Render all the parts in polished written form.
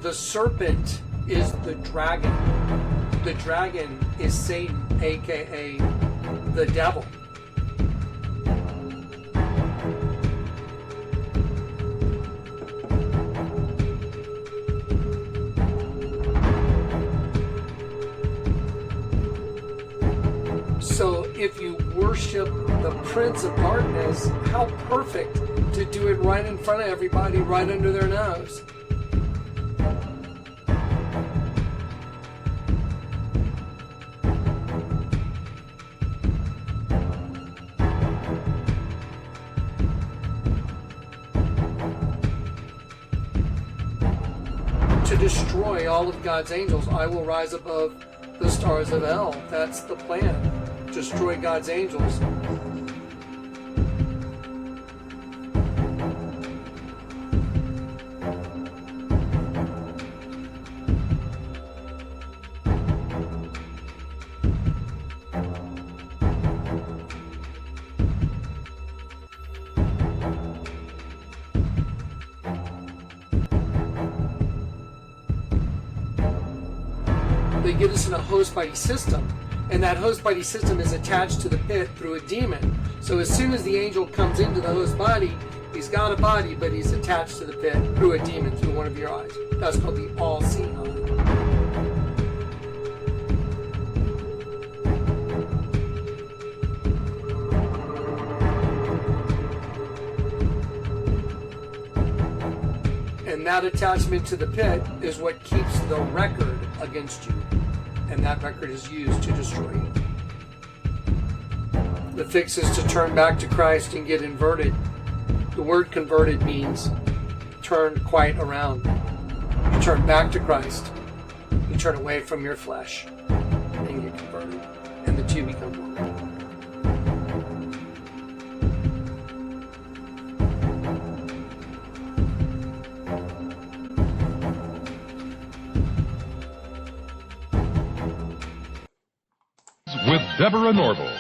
The serpent is the dragon. The dragon is Satan, aka the devil. So if you worship the Prince of Darkness, how perfect to do it right in front of everybody, right under their nose. To destroy all of God's angels, I will rise above the stars of hell. That's the plan. Destroy God's angels. They get us in a host body system, and that host body system is attached to the pit through a demon. So as soon as the angel comes into the host body, he's got a body, but he's attached to the pit through a demon, through one of your eyes. That's called the all-seeing eye. And that attachment to the pit is what keeps the record against you. And that record is used to destroy you. The fix is to turn back to Christ and get inverted. The word converted means turn quite around. You turn back to Christ. You turn away from your flesh and get converted. And the two become one. With Deborah Norville.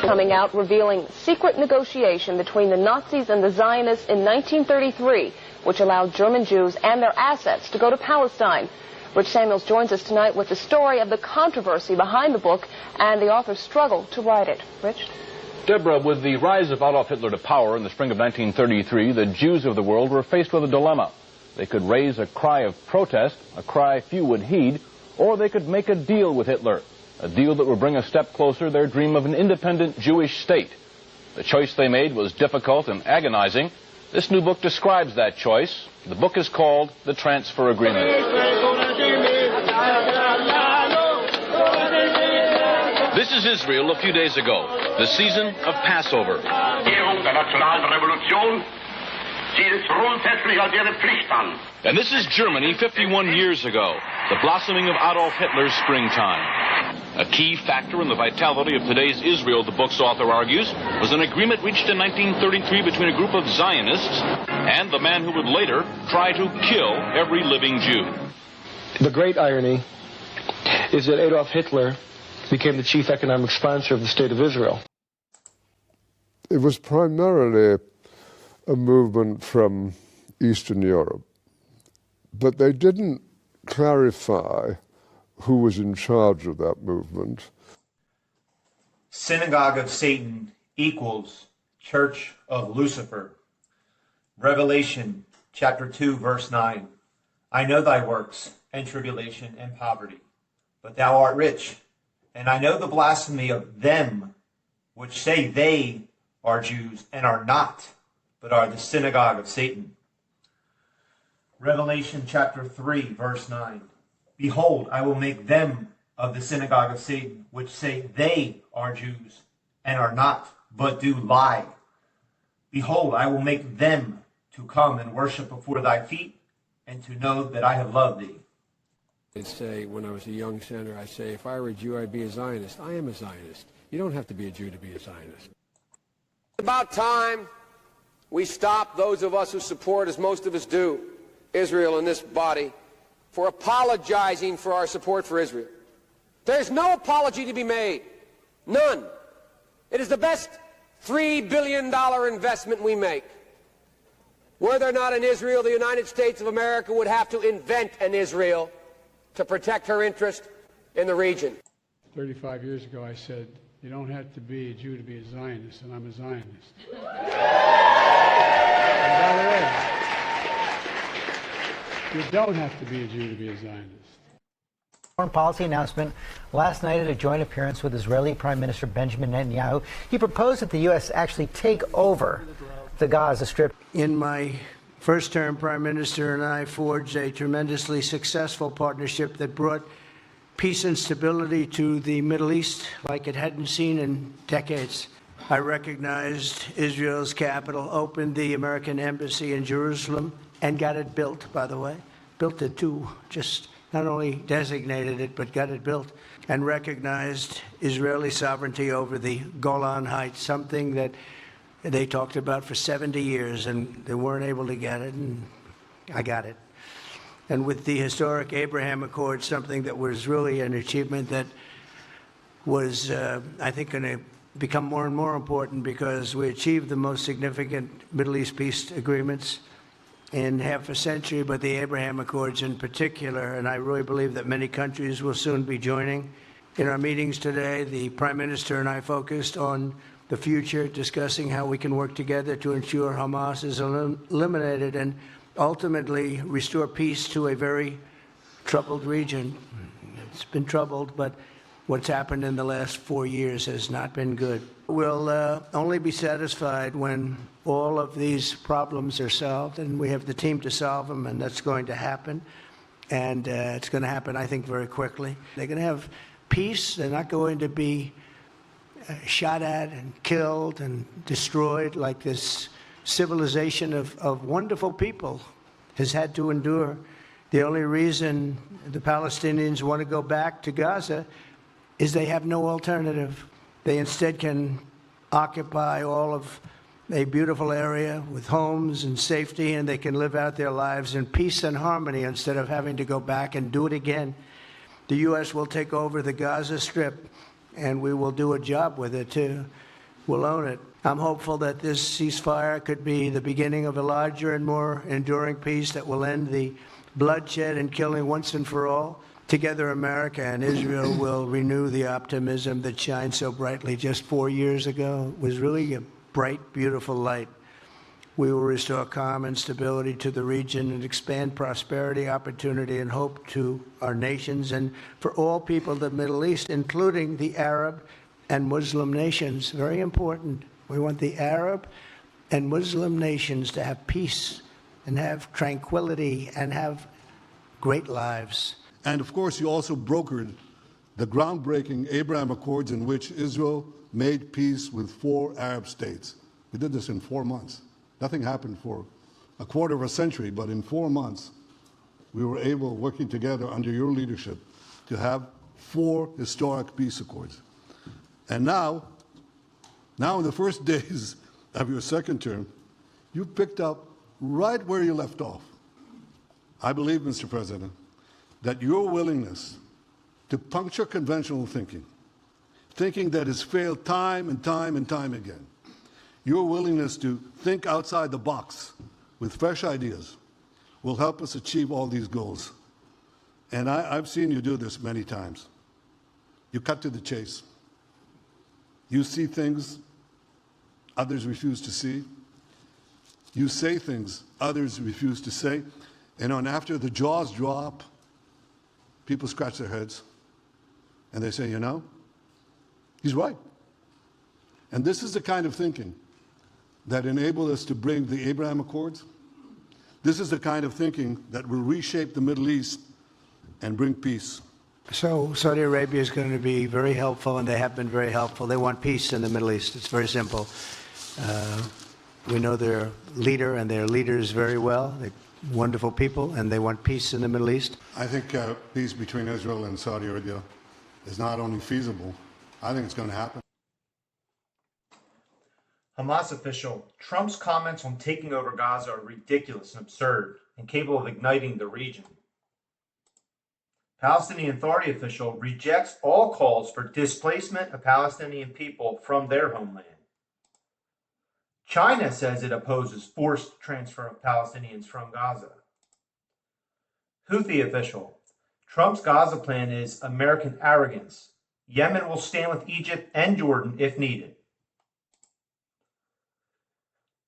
Coming out revealing secret negotiation between the Nazis and the Zionists in 1933, which allowed German Jews and their assets to go to Palestine. Rich Samuels joins us tonight with the story of the controversy behind the book and the author's struggle to write it. Rich? Deborah, with the rise of Adolf Hitler to power in the spring of 1933, the Jews of the world were faced with a dilemma. They could raise a cry of protest, a cry few would heed, or they could make a deal with Hitler. A deal that would bring a step closer their dream of an independent Jewish state. The choice they made was difficult and agonizing. This new book describes that choice. The book is called The Transfer Agreement. This is Israel a few days ago, the season of Passover. And this is Germany 51 years ago, the blossoming of Adolf Hitler's springtime. A key factor in the vitality of today's Israel, the book's author argues, was an agreement reached in 1933 between a group of Zionists and the man who would later try to kill every living Jew. The great irony is that Adolf Hitler became the chief economic sponsor of the State of Israel. It was primarily a movement from Eastern Europe, but they didn't clarify who was in charge of that movement. Synagogue of Satan equals Church of Lucifer. Revelation chapter 2, verse 9. I know thy works, and tribulation, and poverty, but thou art rich. And I know the blasphemy of them which say they are Jews, and are not, but are the synagogue of Satan. Revelation chapter 3, verse 9. Behold, I will make them of the synagogue of Satan, which say they are Jews, and are not, but do lie. Behold, I will make them to come and worship before thy feet, and to know that I have loved thee. I'd say, when I was a young senator, I'd say, if I were a Jew, I'd be a Zionist. I am a Zionist. You don't have to be a Jew to be a Zionist. It's about time we stop, those of us who support, as most of us do, Israel in this body, for apologizing for our support for Israel. There's no apology to be made. None. It is the best $3 billion investment we make. Were there not an Israel, the United States of America would have to invent an Israel to protect her interest in the region. 35 years ago, I said, you don't have to be a Jew to be a Zionist, and I'm a Zionist. And by the way, you don't have to be a Jew to be a Zionist. Foreign policy announcement last night at a joint appearance with Israeli Prime Minister Benjamin Netanyahu. He proposed that the U.S. actually take over the Gaza Strip. In my first term, Prime Minister and I forged a tremendously successful partnership that brought peace and stability to the Middle East like it hadn't seen in decades. I recognized Israel's capital, opened the American embassy in Jerusalem, and got it built, by the way. Built it too, just not only designated it, but got it built, and recognized Israeli sovereignty over the Golan Heights, something that they talked about for 70 years, and they weren't able to get it, and I got it. And with the historic Abraham Accord, something that was really an achievement that was, I think, going to become more and more important because we achieved the most significant Middle East peace agreements in half a century, but the Abraham Accords in particular, and I really believe that many countries will soon be joining. In our meetings today, the Prime Minister and I focused on the future, discussing how we can work together to ensure Hamas is eliminated and ultimately restore peace to a very troubled region. It's been troubled, but what's happened in the last 4 years has not been good. We'll only be satisfied when all of these problems are solved, and we have the team to solve them, and that's going to happen. And it's going to happen, I think, very quickly. They're going to have peace. They're not going to be shot at and killed and destroyed like this civilization of wonderful people has had to endure. The only reason the Palestinians want to go back to Gaza is they have no alternative. They instead can occupy all of a beautiful area with homes and safety, and they can live out their lives in peace and harmony instead of having to go back and do it again. The U.S. will take over the Gaza Strip, and we will do a job with it, too. We'll own it. I'm hopeful that this ceasefire could be the beginning of a larger and more enduring peace that will end the bloodshed and killing once and for all. Together, America and Israel will renew the optimism that shined so brightly just 4 years ago. It was really a bright, beautiful light. We will restore calm and stability to the region and expand prosperity, opportunity, and hope to our nations and for all people of the Middle East, including the Arab and Muslim nations. Very important. We want the Arab and Muslim nations to have peace and have tranquility and have great lives. And of course, you also brokered the groundbreaking Abraham Accords in which Israel made peace with 4 Arab states. We did this in 4 months. Nothing happened for a quarter of a century, but in 4 months, we were able, working together under your leadership, to have 4 historic peace accords. And now in the first days of your second term, you picked up right where you left off. I believe, Mr. President, that your willingness to puncture conventional thinking that has failed time and time and time again, your willingness to think outside the box with fresh ideas will help us achieve all these goals. And I've seen you do this many times. You cut to the chase. You see things others refuse to see. You say things others refuse to say. And after the jaws drop, people scratch their heads and they say, you know, he's right. And this is the kind of thinking that enabled us to bring the Abraham Accords. This is the kind of thinking that will reshape the Middle East and bring peace. So Saudi Arabia is going to be very helpful, and they have been very helpful. They want peace in the Middle East. It's very simple. We know their leader and their leaders very well. They're wonderful people, and they want peace in the Middle East. I think peace between Israel and Saudi Arabia is not only feasible, I think it's going to happen. Hamas official, Trump's comments on taking over Gaza are ridiculous and absurd and capable of igniting the region. Palestinian Authority official rejects all calls for displacement of Palestinian people from their homeland. China says it opposes forced transfer of Palestinians from Gaza. Houthi official. Trump's Gaza plan is American arrogance. Yemen will stand with Egypt and Jordan if needed.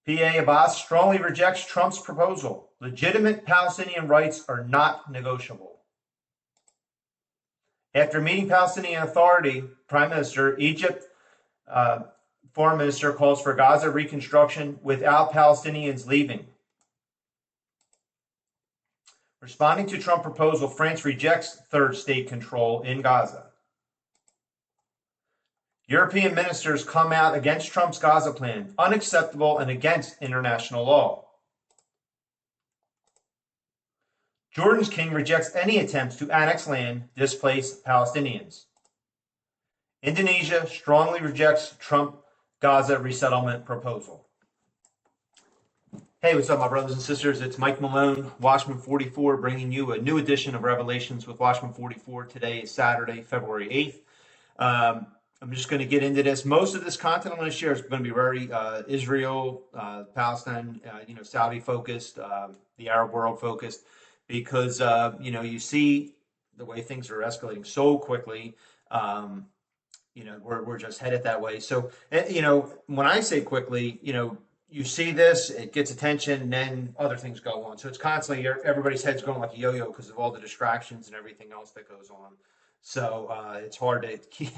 PA Abbas strongly rejects Trump's proposal. Legitimate Palestinian rights are not negotiable. After meeting Palestinian Authority, Prime Minister, Egypt Foreign Minister calls for Gaza reconstruction without Palestinians leaving. Responding to Trump proposal, France rejects third state control in Gaza. European ministers come out against Trump's Gaza plan, unacceptable and against international law. Jordan's king rejects any attempts to annex land, displace Palestinians. Indonesia strongly rejects Trump Gaza resettlement proposal. Hey, what's up, my brothers and sisters? It's Mike Malone, Watchman44, bringing you a new edition of Revelations with Watchman44. Today is Saturday, February 8th. I'm just going to get into this. Most of this content I'm going to share is going to be very Israel, Palestine, Saudi focused, the Arab world focused, because you see the way things are escalating so quickly. We're just headed that way. So when I say quickly, you see this, it gets attention, and then other things go on. So it's constantly everybody's head's going like a yo-yo because of all the distractions and everything else that goes on. So it's hard to keep.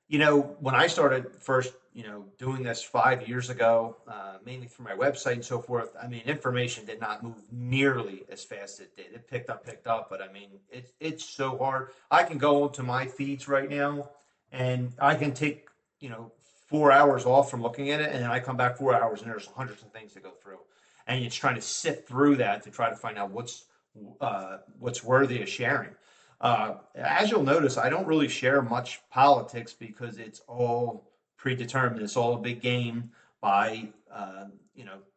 When I started first, doing this 5 years ago, mainly through my website and so forth, information did not move nearly as fast as it did. It picked up, but it's so hard. I can go to my feeds right now and I can take, 4 hours off from looking at it, and then I come back 4 hours and there's hundreds of things to go through. And it's trying to sift through that to try to find out what's worthy of sharing. As you'll notice, I don't really share much politics because it's all predetermined. It's all a big game by,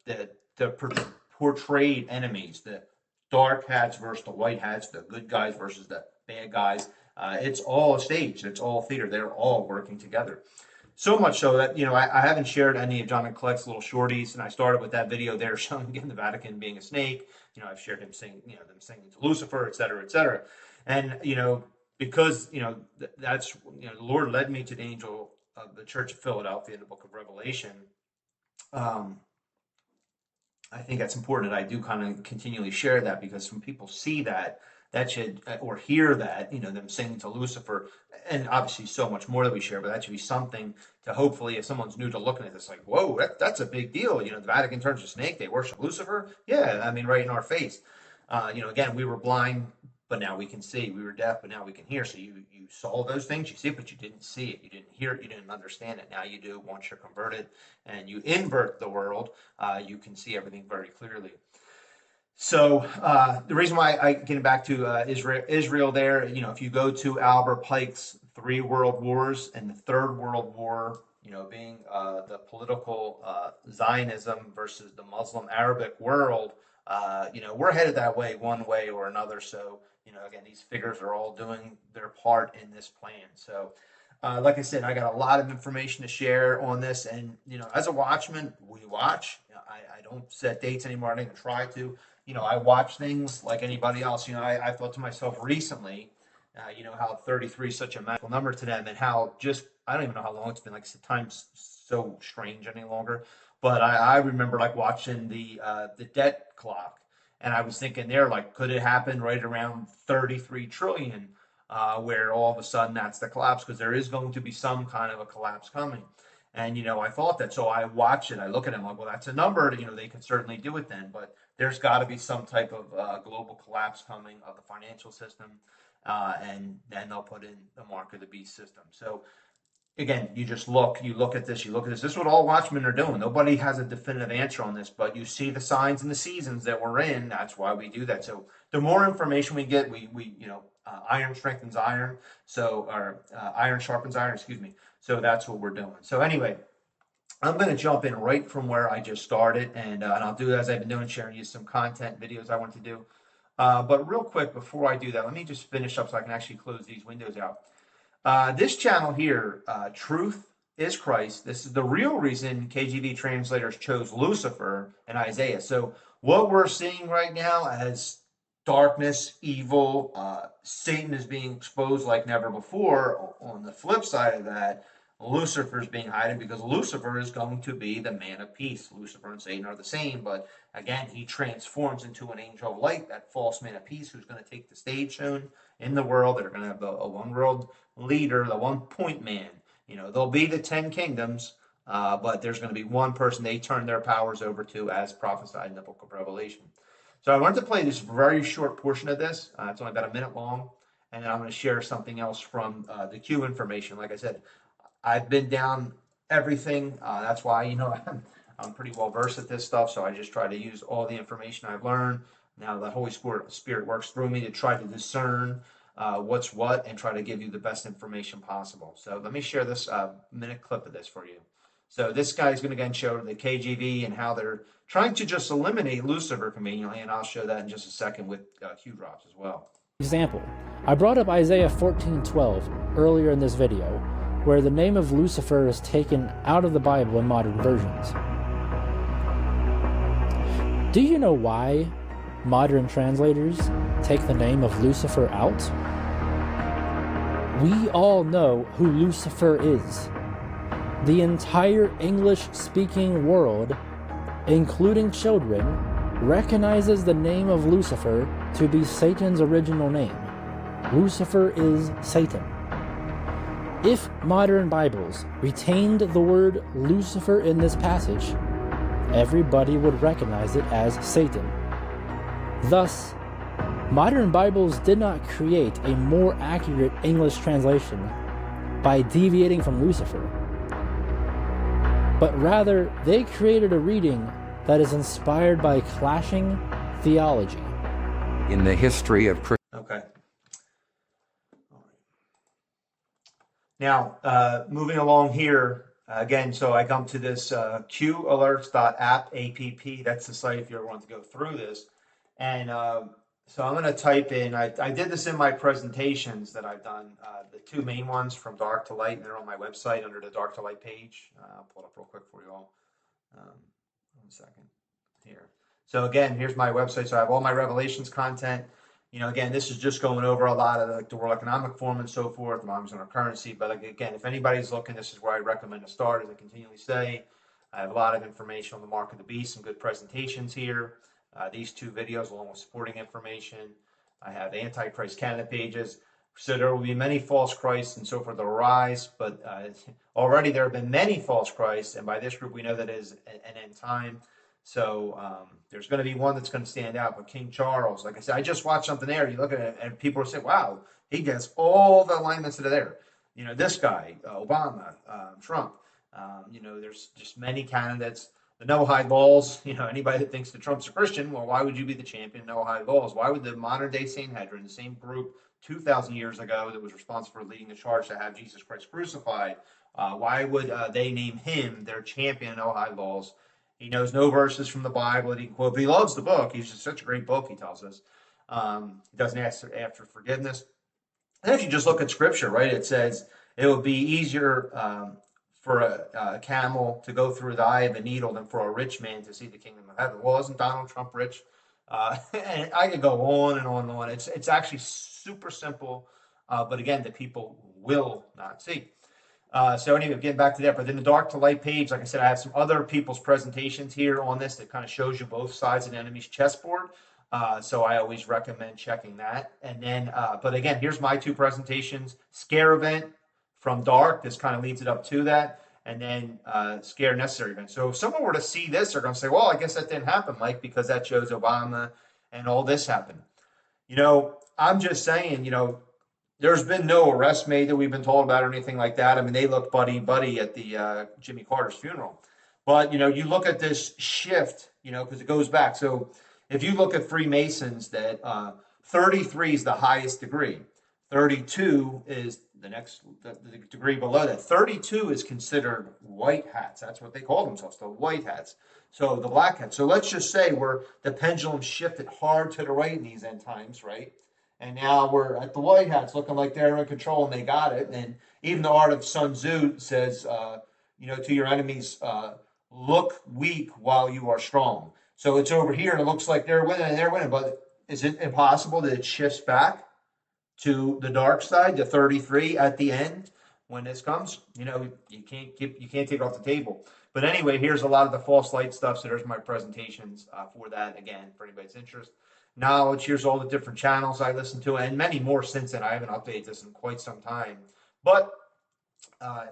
the portrayed enemies, the dark hats versus the white hats, the good guys versus the bad guys. It's all a stage. It's all theater. They're all working together. So much so that, I haven't shared any of John and Collect's little shorties, and I started with that video there showing again the Vatican being a snake. I've shared him singing, them singing to Lucifer, et cetera, et cetera. And, because, that's, the Lord led me to the angel of the Church of Philadelphia in the book of Revelation. I think that's important that I do kind of continually share that, because when people see that should, or hear that, them singing to Lucifer, and obviously so much more that we share, but that should be something to hopefully, if someone's new to looking at this, like, whoa, that's a big deal. The Vatican turns to snake, they worship Lucifer. Yeah, right in our face. Again, we were blind, but now we can see. We were deaf, but now we can hear. So you saw those things, you see it, but you didn't see it. You didn't hear it. You didn't understand it. Now you do. Once you're converted and you invert the world, you can see everything very clearly. So the reason why I get back to Israel there, if you go to Albert Pike's 3 World Wars, and the Third World War, being the political Zionism versus the Muslim Arabic world, we're headed that way one way or another. So, again, these figures are all doing their part in this plan. So, like I said, I got a lot of information to share on this. And, as a watchman, we watch. I don't set dates anymore. I don't even try to. I watch things like anybody else. I thought to myself recently, how 33 is such a magical number to them, and how I don't even know how long it's been. Like, time's so strange any longer. But I remember watching the debt clock, and I was thinking there, could it happen right around 33 trillion, where all of a sudden that's the collapse, because there is going to be some kind of a collapse coming. And, I thought that, so I watch it, I look at it, I'm like, well, that's a number, they could certainly do it then, but there's got to be some type of global collapse coming of the financial system, and then they'll put in the mark of the beast system. So, again, you look at this. This is what all watchmen are doing. Nobody has a definitive answer on this, but you see the signs and the seasons that we're in. That's why we do that. So the more information we get, iron strengthens iron. So, or iron sharpens iron, excuse me. So that's what we're doing. So anyway, I'm going to jump in right from where I just started, and I'll do as I've been doing, sharing you some content videos I want to do. But real quick, before I do that, let me just finish up so I can actually close these windows out. This channel here, Truth is Christ. This is the real reason KJV translators chose Lucifer and Isaiah. So what we're seeing right now as darkness, evil, Satan is being exposed like never before. On the flip side of that, Lucifer is being hidden because Lucifer is going to be the man of peace. Lucifer and Satan are the same, but again, he transforms into an angel of light, that false man of peace who's going to take the stage soon in the world. They're going to have a one world leader, the 1 point man. There'll be the 10 kingdoms, but there's going to be one person they turn their powers over to as prophesied in the book of Revelation. So I wanted to play this very short portion of this. It's only about a minute long, and then I'm going to share something else from the Q information. Like I said, I've been down everything. That's why, I'm pretty well versed at this stuff. So I just try to use all the information I've learned. Now the Holy Spirit works through me to try to discern what's what and try to give you the best information possible. So let me share this minute clip of this for you. So this guy is going to again show the KJV and how they're trying to just eliminate Lucifer conveniently, and I'll show that in just a second with Q drops as well. Example, I brought up Isaiah 14:12 earlier in this video, where the name of Lucifer is taken out of the Bible in modern versions. Do you know why modern translators take the name of Lucifer out? We all know who Lucifer is. The entire English-speaking world, including children, recognizes the name of Lucifer to be Satan's original name. Lucifer is Satan. If modern Bibles retained the word Lucifer in this passage, everybody would recognize it as Satan. Thus, modern Bibles did not create a more accurate English translation by deviating from Lucifer, but rather they created a reading that is inspired by clashing theology. In the history of Okay. Now, moving along here, again, so I come to this qalerts.app, app. That's the site if you ever want to go through this. And so I'm going to type in, I did this in my presentations that I've done, the two main ones from dark to light, and they're on my website under the dark to light page. I'll pull it up real quick for you all. 1 second here. So again, here's my website. So I have all my Revelations content. Again, this is just going over a lot of the World Economic Forum and so forth, moms on our currency. But again, if anybody's looking, this is where I recommend to start, as I continually say. I have a lot of information on the mark of the beast, some good presentations here. These two videos along with supporting information. I have Antichrist candidate pages. So there will be many false Christs and so forth that will rise, but already there have been many false Christs, and by this group we know that is an end time. So there's going to be one that's going to stand out. But King Charles, like I said, I just watched something there. You look at it, and people are saying, wow, he gets all the alignments that are there. This guy, Obama, Trump. There's just many candidates. The Noahide laws, anybody that thinks that Trump's a Christian, well, why would you be the champion of Noahide laws? Why would the modern-day Sanhedrin, the same group 2,000 years ago that was responsible for leading the charge to have Jesus Christ crucified, why would they name him their champion of Noahide laws? He knows no verses from the Bible that he can quote, but he loves the book. He's just such a great book, he tells us. He doesn't ask for forgiveness. And if you just look at Scripture, right, it says it would be easier for a camel to go through the eye of a needle than for a rich man to see the kingdom of heaven. Well, isn't Donald Trump rich? And I could go on and on and on. It's actually super simple, but again, the people will not see. So anyway, getting back to that, but then the dark to light page, like I said, I have some other people's presentations here on this that kind of shows you both sides of the enemy's chessboard. So I always recommend checking that. And then, but again, here's my two presentations: scare event from dark. This kind of leads it up to that. And then scare necessary event. So if someone were to see this, they're going to say, well, I guess that didn't happen, Mike, because that shows Obama and all this happened. I'm just saying, there's been no arrest made that we've been told about or anything like that. I mean, they looked buddy at the Jimmy Carter's funeral. But, you look at this shift, because it goes back. So if you look at Freemasons, that 33 is the highest degree. 32 is the next the degree below that. 32 is considered white hats. That's what they call themselves, the white hats. So the black hats. So let's just say the pendulum shifted hard to the right in these end times, right? And now we're at the white hats looking like they're in control and they got it. And even the art of Sun Tzu says to your enemies, look weak while you are strong. So it's over here and it looks like they're winning, but is it impossible that it shifts back to the dark side, to 33 at the end when this comes? You can't take it off the table. But anyway, here's a lot of the false light stuff. So there's my presentations for that, again, for anybody's interest. Knowledge, here's all the different channels I listen to, and many more since then. I haven't updated this in quite some time. But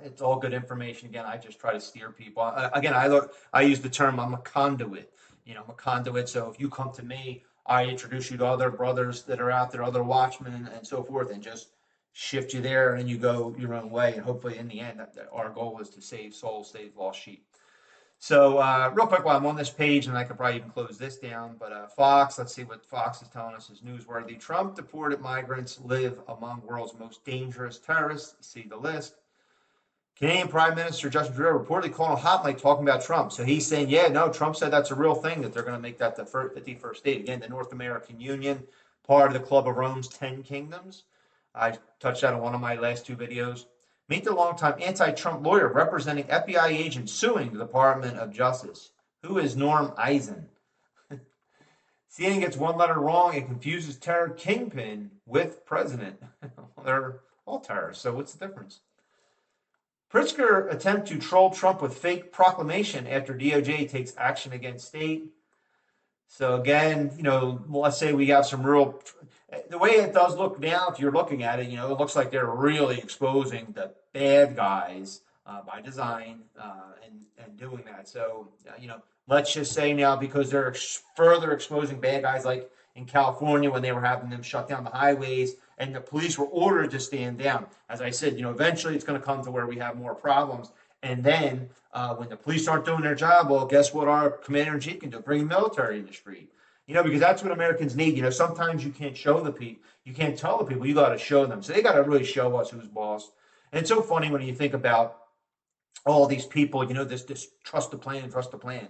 it's all good information. Again, I just try to steer people. I use the term, I'm a conduit. I'm a conduit. So if you come to me, I introduce you to other brothers that are out there, other watchmen and so forth, and just shift you there, and you go your own way. And hopefully in the end, our goal is to save souls, save lost sheep. So real quick, while I'm on this page, and I could probably even close this down, but Fox, let's see what Fox is telling us is newsworthy. Trump deported migrants live among world's most dangerous terrorists. See the list. Canadian Prime Minister Justin Trudeau reportedly called a hotline talking about Trump. So he's saying, Trump said that's a real thing, that they're going to make that the 51st state. Again, the North American Union, part of the Club of Rome's 10 Kingdoms. I touched that in one of my last 2 videos. Meet the longtime anti-Trump lawyer representing FBI agents suing the Department of Justice. Who is Norm Eisen? CNN gets one letter wrong and confuses terror kingpin with president. They're all terrorists, so what's the difference? Pritzker attempt to troll Trump with fake proclamation after DOJ takes action against state. So again, let's say we have some real, the way it does look now, if you're looking at it, it looks like they're really exposing the bad guys by design and doing that. So, let's just say now, because they're further exposing bad guys, like in California when they were having them shut down the highways and the police were ordered to stand down. As I said, eventually it's going to come to where we have more problems. And then when the police aren't doing their job, well, guess what our commander-in-chief can do? Bring the military in the street. Because that's what Americans need. Sometimes you can't show the people, you can't tell the people, you got to show them. So they got to really show us who's boss. And it's so funny when you think about all these people, this trust the plan, trust the plan.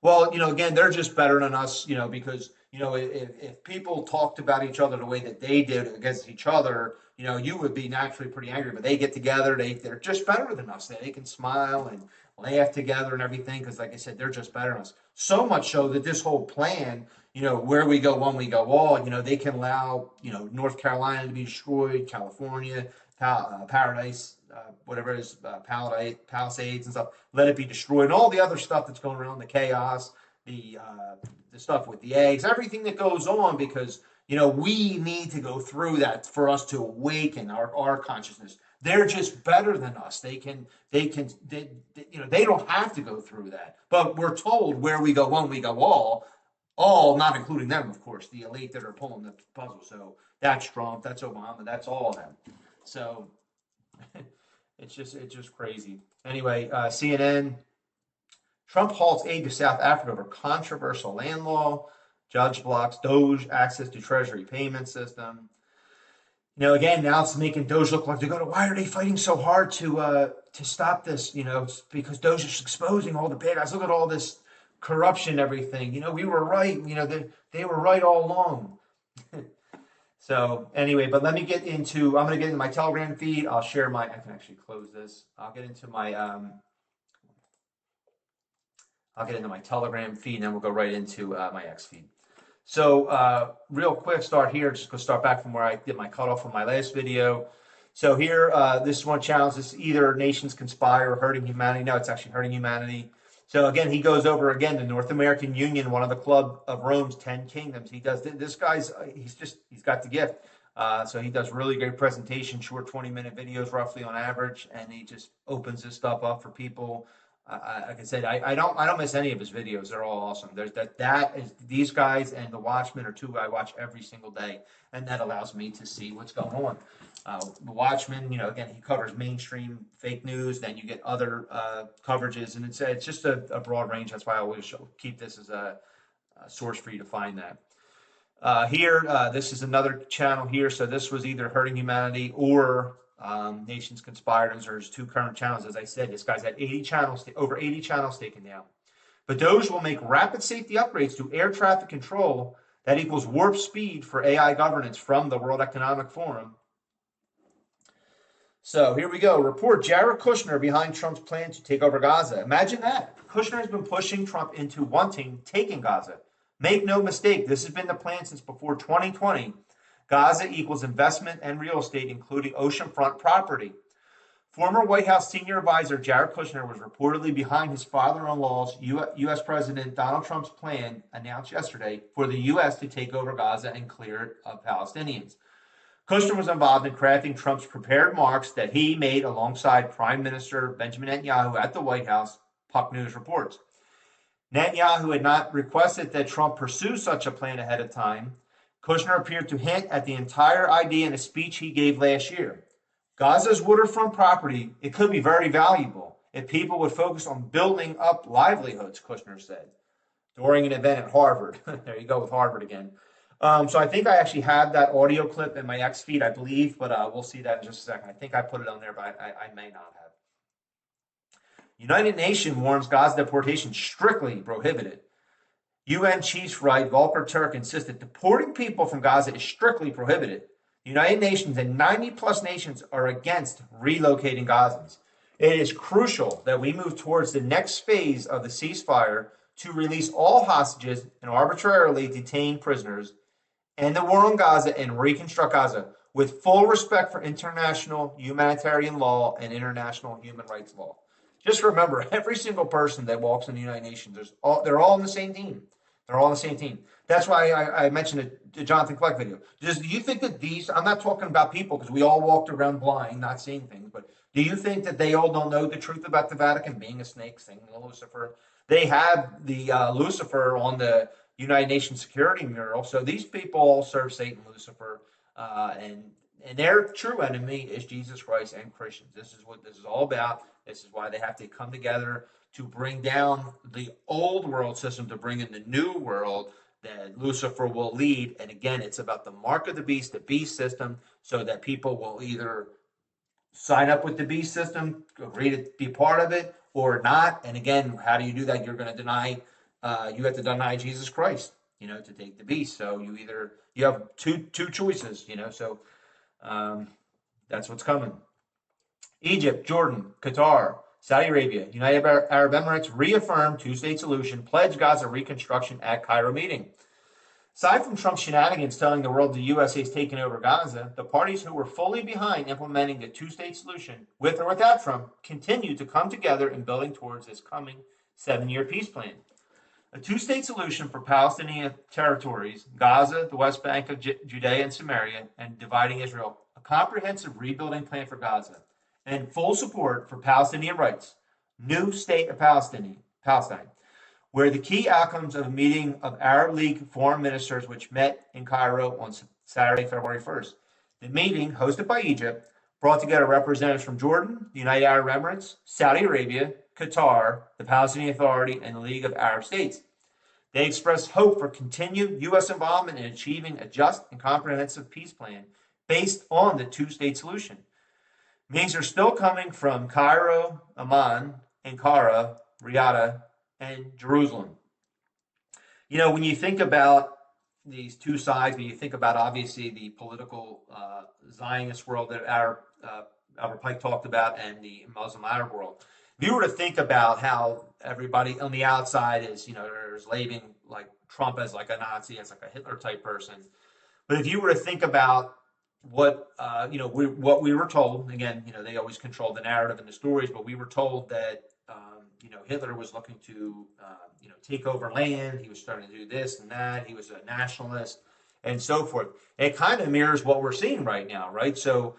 Well, again, they're just better than us, because, if people talked about each other the way that they did against each other, you would be naturally pretty angry. But they get together, they're just better than us. They can smile and laugh together and everything because, like I said, they're just better than us. So much so that this whole plan, where we go one, we go all, they can allow, North Carolina to be destroyed, California, Paradise, whatever it is, Palisades and stuff, let it be destroyed, and all the other stuff that's going around, the chaos, the stuff with the eggs, everything that goes on, because we need to go through that for us to awaken our consciousness. They're just better than us. They don't have to go through that, but we're told where we go one, we go all, not including them, of course, the elite that are pulling the puzzle. So that's Trump, that's Obama, that's all of them. So it's just crazy. Anyway, CNN, Trump halts aid to South Africa over controversial land law. Judge blocks Doge access to Treasury payment system. Again, now it's making Doge look like they're going, why are they fighting so hard to stop this? Because Doge is exposing all the bad guys. Look at all this corruption, everything. We were right. They were right all along. So anyway, but let me get into, I'm going to get into my Telegram feed. I'll share I can actually close this. I'll get into my Telegram feed, and then we'll go right into my X feed. So real quick, start here. Just go start back from where I did my cutoff from my last video. So here, this is one challenge. This is either nations conspire or hurting humanity. No, it's actually hurting humanity. So again, he goes over again the North American Union, one of the Club of Rome's 10 Kingdoms. He does this guy's. He's got the gift. So he does really great presentation, short 20-minute videos roughly on average, and he just opens this stuff up for people. Like I said, I don't miss any of his videos. They're all awesome. There's these guys and the Watchmen are two I watch every single day, and that allows me to see what's going on. The Watchman, again, he covers mainstream fake news. Then you get other coverages, and it's just a broad range. That's why I always keep this as a source for you to find that. Here, this is another channel here. So this was either Hurting Humanity or Nations Conspirators. There's two current channels. As I said, this guy's had over 80 channels taken down. But Doge will make rapid safety upgrades to air traffic control that equals warp speed for AI governance from the World Economic Forum. So here we go. Report: Jared Kushner behind Trump's plan to take over Gaza. Imagine that. Kushner has been pushing Trump into taking Gaza. Make no mistake, this has been the plan since before 2020. Gaza equals investment and real estate, including oceanfront property. Former White House senior advisor Jared Kushner was reportedly behind his father-in-law's U.S. President Donald Trump's plan announced yesterday for the U.S. to take over Gaza and clear it of Palestinians. Kushner was involved in crafting Trump's prepared remarks that he made alongside Prime Minister Benjamin Netanyahu at the White House, Puck News reports. Netanyahu had not requested that Trump pursue such a plan ahead of time. Kushner appeared to hint at the entire idea in a speech he gave last year. Gaza's waterfront property, it could be very valuable if people would focus on building up livelihoods, Kushner said during an event at Harvard. There you go with Harvard again. So I think I actually have that audio clip in my X feed, I believe, but we'll see that in just a second. I think I put it on there, but I may not have. United Nations warns Gaza deportation strictly prohibited. UN Chief Volker Turk insisted deporting people from Gaza is strictly prohibited. The United Nations and 90-plus nations are against relocating Gazans. It is crucial that we move towards the next phase of the ceasefire to release all hostages and arbitrarily detained prisoners, end the war on Gaza, and reconstruct Gaza with full respect for international humanitarian law and international human rights law. Just remember, every single person that walks in the United Nations, they're all on the same team. They're all on the same team. That's why I mentioned the Jonathan Kleck video. Do you think that I'm not talking about people because we all walked around blind, not seeing things, but do you think that they all don't know the truth about the Vatican being a snake, singing Lucifer? They have the Lucifer on the United Nations security mural. So these people all serve Satan, Lucifer, and their true enemy is Jesus Christ and Christians. This is what this is all about. This is why they have to come together to bring down the old world system, to bring in the new world that Lucifer will lead. And again, it's about the mark of the beast system, so that people will either sign up with the beast system, agree to be part of it, or not. And again, how do you do that? You're going to deny, you have to deny Jesus Christ, to take the beast. So you have two choices, so that's what's coming. Egypt, Jordan, Qatar, Saudi Arabia, United Arab Emirates reaffirmed two-state solution, pledged Gaza reconstruction at Cairo meeting. Aside from Trump's shenanigans telling the world the USA is taking over Gaza, the parties who were fully behind implementing the two-state solution, with or without Trump, continue to come together in building towards this coming 7-year peace plan. A two-state solution for Palestinian territories, Gaza, the West Bank of Judea and Samaria, and dividing Israel, a comprehensive rebuilding plan for Gaza, and full support for Palestinian rights, new state of Palestine, where the key outcomes of a meeting of Arab League foreign ministers, which met in Cairo on Saturday, February 1st. The meeting, hosted by Egypt, brought together representatives from Jordan, the United Arab Emirates, Saudi Arabia, Qatar, the Palestinian Authority, and the League of Arab States. They expressed hope for continued U.S. involvement in achieving a just and comprehensive peace plan based on the two-state solution. Meetings are still coming from Cairo, Amman, Ankara, Riyadh, and Jerusalem. When you think about these two sides, when you think about obviously the political Zionist world that Albert Pike talked about, and the Muslim Arab world, if you were to think about how everybody on the outside is, there's labeling like Trump as like a Nazi, as like a Hitler type person. But if you were to think about what we were told, again, they always control the narrative and the stories, but we were told that Hitler was looking to take over land. He was starting to do this and that. He was a nationalist and so forth. It kind of mirrors what we're seeing right now, right? So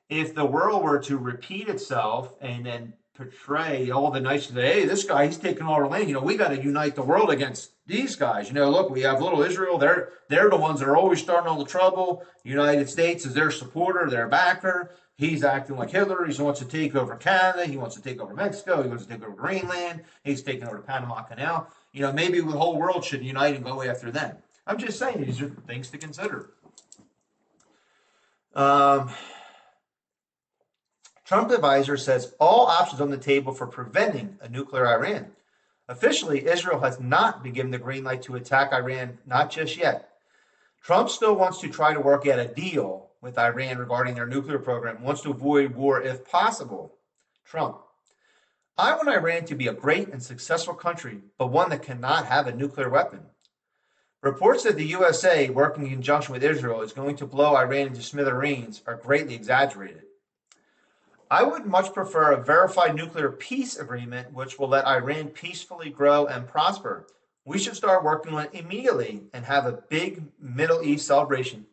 if the world were to repeat itself and then portray all the nations, hey, this guy, he's taking all our land. We got to unite the world against these guys. Look, we have little Israel. They're the ones that are always starting all the trouble. The United States is their supporter, their backer. He's acting like Hitler. He wants to take over Canada. He wants to take over Mexico. He wants to take over Greenland. He's taking over the Panama Canal. Maybe the whole world should unite and go after them. I'm just saying, these are things to consider. Trump advisor says all options on the table for preventing a nuclear Iran. Officially, Israel has not been given the green light to attack Iran, not just yet. Trump still wants to try to work out a deal with Iran regarding their nuclear program and wants to avoid war if possible. Trump: I want Iran to be a great and successful country, but one that cannot have a nuclear weapon. Reports that the USA, working in conjunction with Israel, is going to blow Iran into smithereens are greatly exaggerated. I would much prefer a verified nuclear peace agreement which will let Iran peacefully grow and prosper. We should start working on it immediately and have a big Middle East celebration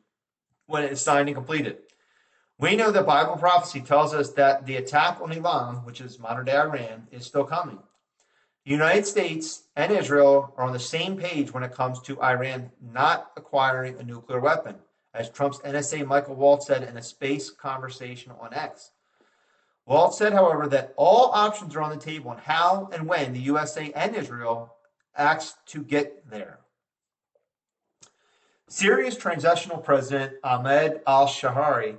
when it is signed and completed. We know that Bible prophecy tells us that the attack on Iran, which is modern-day Iran, is still coming. The United States and Israel are on the same page when it comes to Iran not acquiring a nuclear weapon, as Trump's NSA Michael Waltz said in a space conversation on X. Waltz said, however, that all options are on the table on how and when the USA and Israel acts to get there. Syria's transitional president Ahmed al-Shara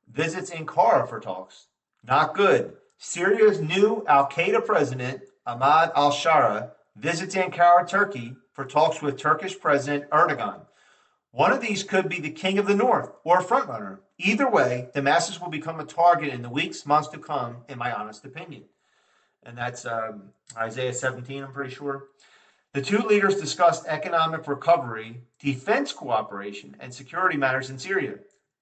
visits Ankara for talks. Not good. Syria's new al-Qaeda president Ahmad al-Shara visits Ankara, Turkey, for talks with Turkish President Erdogan. One of these could be the king of the north or a frontrunner. Either way, Damascus will become a target in the weeks, months to come, in my honest opinion. And that's Isaiah 17, I'm pretty sure. The two leaders discussed economic recovery, defense cooperation, and security matters in Syria.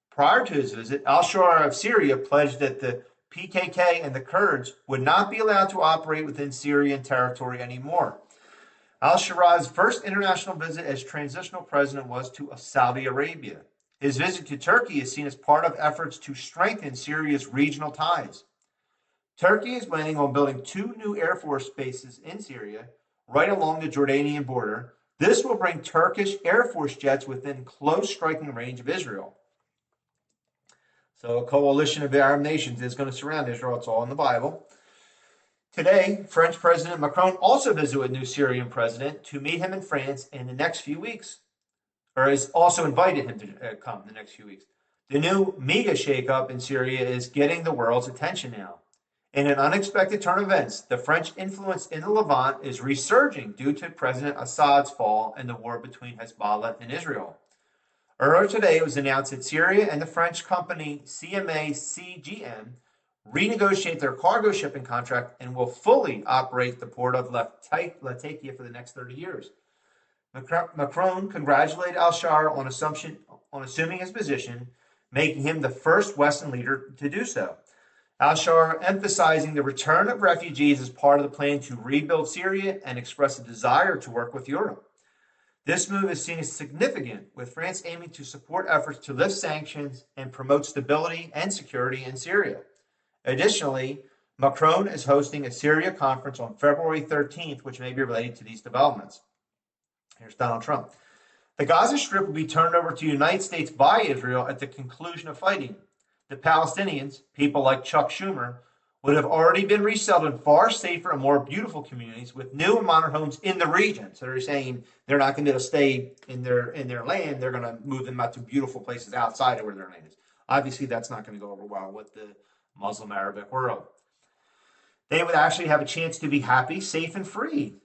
Prior to his visit, al-Shara of Syria pledged that the PKK and the Kurds would not be allowed to operate within Syrian territory anymore. Al-Shara's first international visit as transitional president was to Saudi Arabia. His visit to Turkey is seen as part of efforts to strengthen Syria's regional ties. Turkey is planning on building 2 new Air Force bases in Syria, right along the Jordanian border. This will bring Turkish Air Force jets within close striking range of Israel. So a coalition of Arab nations is going to surround Israel. It's all in the Bible. Today, French President Macron also visited with new Syrian president to meet him in France in the next few weeks, or has also invited him to come the next few weeks. The new mega shakeup in Syria is getting the world's attention now. In an unexpected turn of events, the French influence in the Levant is resurging due to President Assad's fall and the war between Hezbollah and Israel. Earlier today, it was announced that Syria and the French company CMA-CGM renegotiate their cargo shipping contract and will fully operate the port of Latakia for the next 30 years. Macron congratulated al-Shara on assuming his position, making him the first Western leader to do so. Al-Shara emphasizing the return of refugees as part of the plan to rebuild Syria and expressed a desire to work with Europe. This move is seen as significant, with France aiming to support efforts to lift sanctions and promote stability and security in Syria. Additionally, Macron is hosting a Syria conference on February 13th, which may be related to these developments. Here's Donald Trump. The Gaza Strip will be turned over to the United States by Israel at the conclusion of fighting. The Palestinians, people like Chuck Schumer, would have already been resettled in far safer and more beautiful communities with new and modern homes in the region. So they're saying they're not going to stay in their land. They're going to move them out to beautiful places outside of where their land is. Obviously, that's not going to go over well with the Muslim Arabic world. They would actually have a chance to be happy, safe, and free,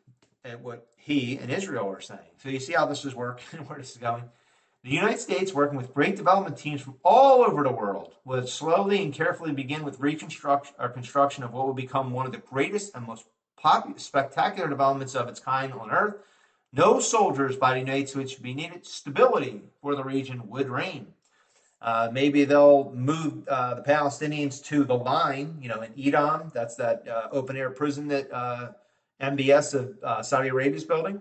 at what he and Israel are saying. So you see how this is working and where this is going. The United States, working with great development teams from all over the world, will slowly and carefully begin with construction of what will become one of the greatest and most spectacular developments of its kind on Earth. No soldiers by the United States should be needed. Stability for the region would reign. Maybe they'll move the Palestinians to the line, in Edom. That's that open-air prison that MBS of Saudi Arabia is building.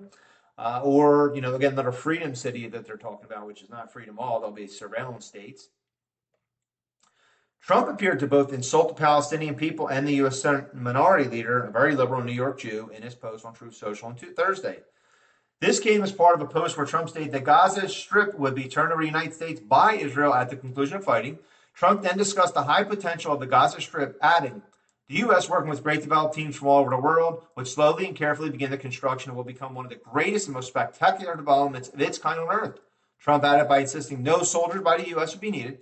Or, again, another freedom city that they're talking about, which is not freedom all. They'll be surveillance states. Trump appeared to both insult the Palestinian people and the U.S. Senate minority leader, a very liberal New York Jew, in his post on Truth Social on Thursday. This came as part of a post where Trump stated that Gaza Strip would be turned over to the United States by Israel at the conclusion of fighting. Trump then discussed the high potential of the Gaza Strip, adding, the U.S., working with great developed teams from all over the world, would slowly and carefully begin the construction of what will become one of the greatest and most spectacular developments of its kind on Earth. Trump added by insisting no soldiers by the U.S. would be needed.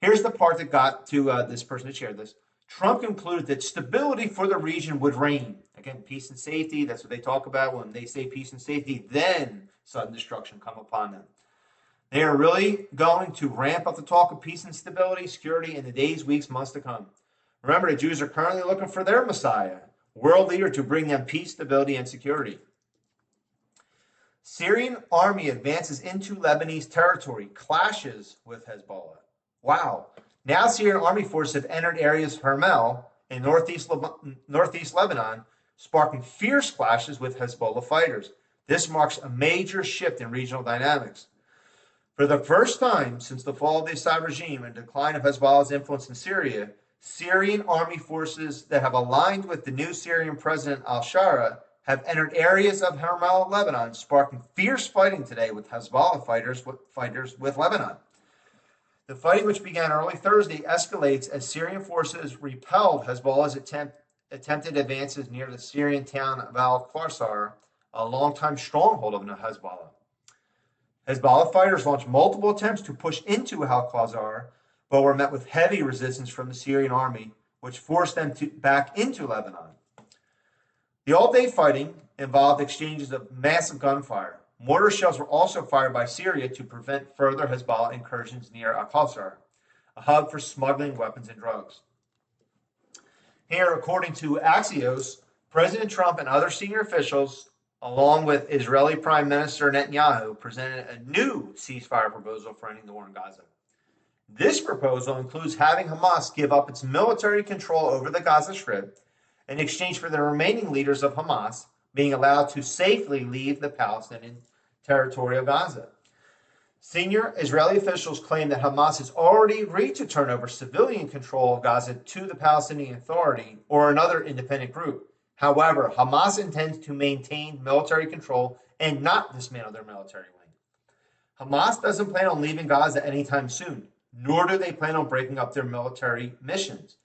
Here's the part that got to this person that shared this. Trump concluded that stability for the region would reign. Again, peace and safety, that's what they talk about. When they say peace and safety, then sudden destruction come upon them. They are really going to ramp up the talk of peace and stability, security in the days, weeks, months to come. Remember, the Jews are currently looking for their Messiah, world leader, to bring them peace, stability, and security. Syrian army advances into Lebanese territory, clashes with Hezbollah. Wow. Now Syrian army forces have entered areas of Hermel in northeast Lebanon, sparking fierce clashes with Hezbollah fighters. This marks a major shift in regional dynamics. For the first time since the fall of the Assad regime and decline of Hezbollah's influence in Syria, Syrian army forces that have aligned with the new Syrian president al-Shara have entered areas of Hermel, Lebanon, sparking fierce fighting today with Hezbollah fighters with Lebanon. The fighting, which began early Thursday, escalates as Syrian forces repelled Hezbollah's attempted advances near the Syrian town of al-Qasr, a longtime stronghold of Hezbollah. Hezbollah fighters launched multiple attempts to push into al-Qasr, but were met with heavy resistance from the Syrian army, which forced them back into Lebanon. The all-day fighting involved exchanges of massive gunfire. Mortar shells were also fired by Syria to prevent further Hezbollah incursions near al-Qasr, a hub for smuggling weapons and drugs. Here, according to Axios, President Trump and other senior officials, along with Israeli Prime Minister Netanyahu, presented a new ceasefire proposal for ending the war in Gaza. This proposal includes having Hamas give up its military control over the Gaza Strip in exchange for the remaining leaders of Hamas being allowed to safely leave the Palestinian territory of Gaza. Senior Israeli officials claim that Hamas has already agreed to turn over civilian control of Gaza to the Palestinian Authority or another independent group. However, Hamas intends to maintain military control and not dismantle their military wing. Hamas doesn't plan on leaving Gaza anytime soon, nor do they plan on breaking up their military missions.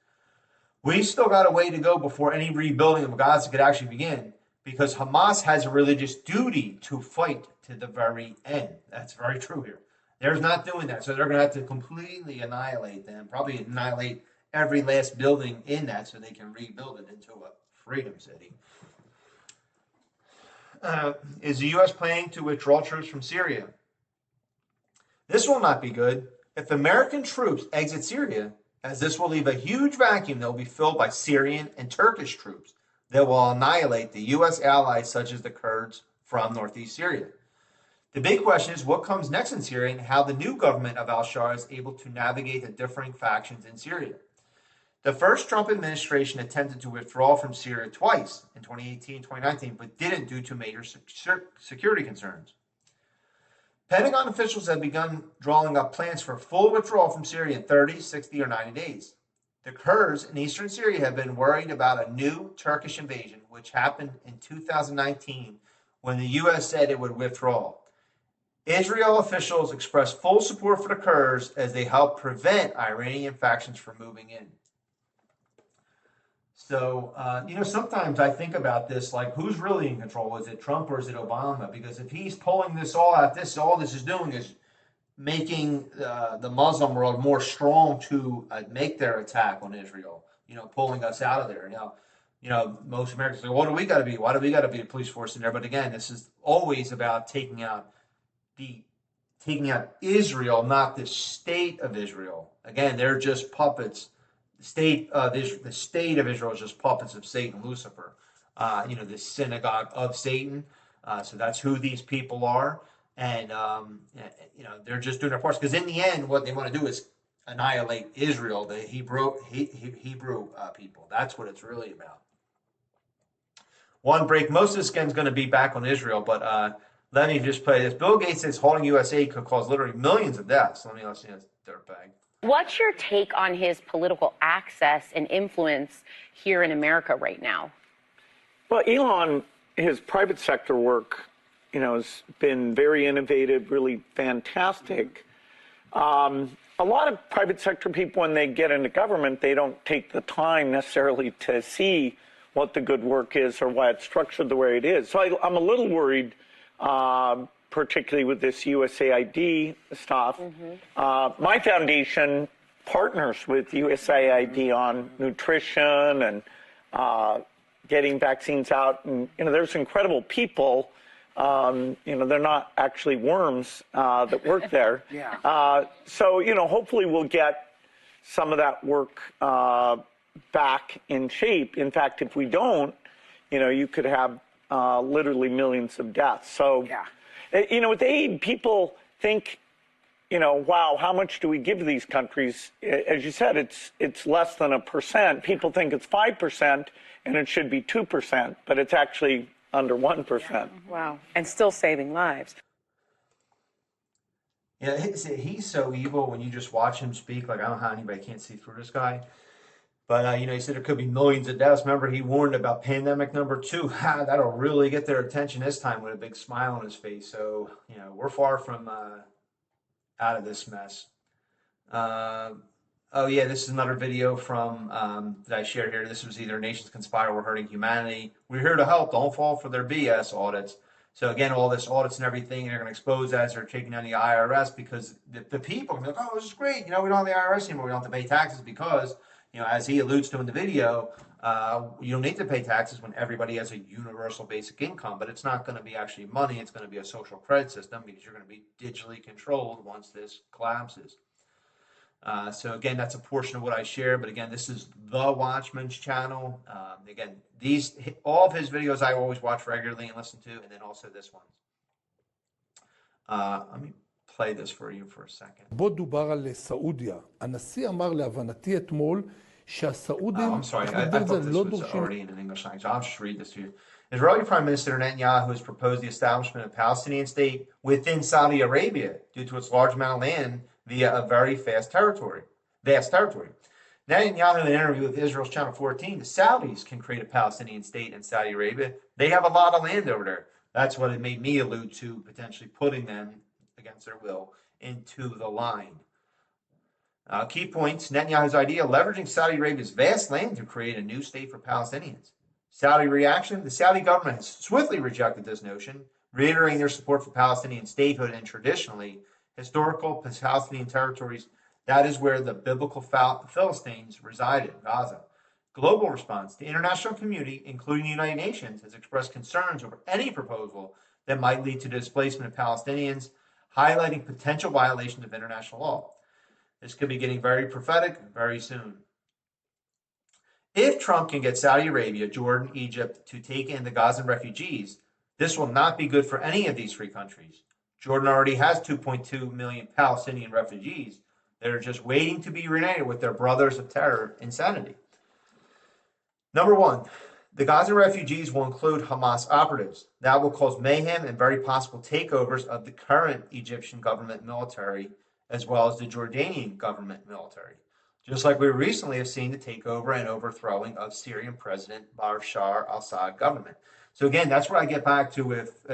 We've still got a way to go before any rebuilding of Gaza could actually begin, because Hamas has a religious duty to fight to the very end. That's very true here. They're not doing that, so they're going to have to completely annihilate them, probably annihilate every last building in that so they can rebuild it into a freedom city. Is the U.S. planning to withdraw troops from Syria? This will not be good. If American troops exit Syria, as this will leave a huge vacuum that will be filled by Syrian and Turkish troops that will annihilate the U.S. allies such as the Kurds from northeast Syria. The big question is what comes next in Syria and how the new government of al-Shara is able to navigate the differing factions in Syria. The first Trump administration attempted to withdraw from Syria twice in 2018 and 2019, but didn't due to major security concerns. Pentagon officials have begun drawing up plans for full withdrawal from Syria in 30, 60, or 90 days. The Kurds in eastern Syria have been worried about a new Turkish invasion, which happened in 2019 when the U.S. said it would withdraw. Israel officials expressed full support for the Kurds as they help prevent Iranian factions from moving in. So, sometimes I think about this, like, who's really in control? Is it Trump or is it Obama? Because if he's pulling this all out, all this is doing is making the Muslim world more strong to make their attack on Israel, pulling us out of there. Now, most Americans say, what do we got to be? Why do we got to be a police force in there? But again, this is always about taking out Israel, not the state of Israel. Again, they're just puppets. The state of Israel is just puppets of Satan, Lucifer, the synagogue of Satan. So that's who these people are. And, they're just doing their parts. Because in the end, what they want to do is annihilate Israel, the Hebrew people. That's what it's really about. One break. Most of this again is going to be back on Israel, but let me just play this. Bill Gates says holding U.S. aid could cause literally millions of deaths. Let me listen to this dirtbag. What's your take on his political access and influence here in America right now? Well, Elon, his private sector work, has been very innovative, really fantastic. A lot of private sector people, when they get into government, they don't take the time necessarily to see what the good work is or why it's structured the way it is. So I'm a little worried, particularly with this USAID stuff. Mm-hmm. My foundation partners with USAID on nutrition and getting vaccines out. And, there's incredible people They're not actually worms that work there. So, hopefully we'll get some of that work back in shape. In fact, if we don't, you could have literally millions of deaths. So, with aid, people think, wow, how much do we give to these countries? As you said, it's less than 1%. People think it's 5%, and it should be 2%, but it's actually under 1%. Wow, and still saving lives. Yeah, he's so evil when you just watch him speak. Like, I don't know how anybody can't see through this guy. But, he said there could be millions of deaths. Remember, he warned about pandemic number 2. That'll really get their attention this time with a big smile on his face. So, we're far from out of this mess. This is another video from that I shared here. This was either Nations Conspire, We're Hurting Humanity. We're here to help. Don't fall for their BS audits. So again, all this audits and everything, they're going to expose as they're taking down the IRS because the people are going to be like, oh, this is great. We don't have the IRS anymore. We don't have to pay taxes because, as he alludes to in the video, you don't need to pay taxes when everybody has a universal basic income, but it's not going to be actually money. It's going to be a social credit system because you're going to be digitally controlled once this collapses. So again, that's a portion of what I share. But again, this is the Watchman's channel. Again, all of his videos I always watch regularly and listen to, and then also this one. Let me play this for you for a second. בו דובר על סעודיה. הנשיא אמר להבנתי אתמול שהסעודים... I'm sorry, I thought this was already in an English language. I'll just read this to you. Israeli Prime Minister Netanyahu has proposed the establishment of a Palestinian state within Saudi Arabia due to its large amount of land via a very vast territory. Netanyahu, in an interview with Israel's Channel 14, the Saudis can create a Palestinian state in Saudi Arabia. They have a lot of land over there. That's what it made me allude to, potentially putting them, against their will, into the line. Key points, Netanyahu's idea, leveraging Saudi Arabia's vast land to create a new state for Palestinians. Saudi reaction, the Saudi government has swiftly rejected this notion, reiterating their support for Palestinian statehood and traditionally historical Palestinian territories. That is where the biblical Philistines resided, Gaza. Global response. The international community, including the United Nations, has expressed concerns over any proposal that might lead to the displacement of Palestinians, highlighting potential violations of international law. This could be getting very prophetic very soon. If Trump can get Saudi Arabia, Jordan, Egypt to take in the Gazan refugees, this will not be good for any of these three countries. Jordan already has 2.2 million Palestinian refugees that are just waiting to be reunited with their brothers of terror insanity. Number one, the Gaza refugees will include Hamas operatives. That will cause mayhem and very possible takeovers of the current Egyptian government military, as well as the Jordanian government military. Just like we recently have seen the takeover and overthrowing of Syrian President Bashar al-Assad government. So again, that's where I get back to with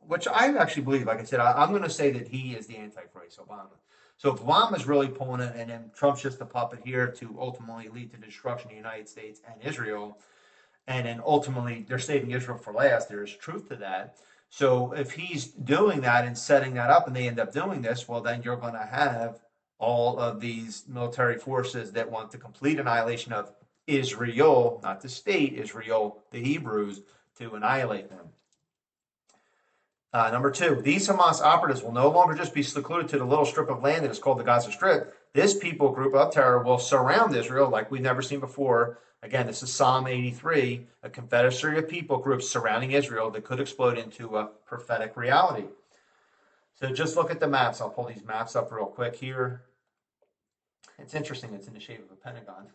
which I actually believe, like I said, I'm going to say that he is the Antichrist, Obama. So if Obama's really pulling it, and then Trump's just a puppet here to ultimately lead to the destruction of the United States and Israel, and then ultimately they're saving Israel for last, there is truth to that. So if he's doing that and setting that up and they end up doing this, well, then you're going to have all of these military forces that want the complete annihilation of Israel, not the state, Israel, the Hebrews, to annihilate them. Number two, these Hamas operatives will no longer just be secluded to the little strip of land that is called the Gaza Strip. This people group of terror will surround Israel like we've never seen before. Again, this is Psalm 83, a confederacy of people groups surrounding Israel that could explode into a prophetic reality. So just look at the maps. I'll pull these maps up real quick here. It's interesting. It's in the shape of a pentagon.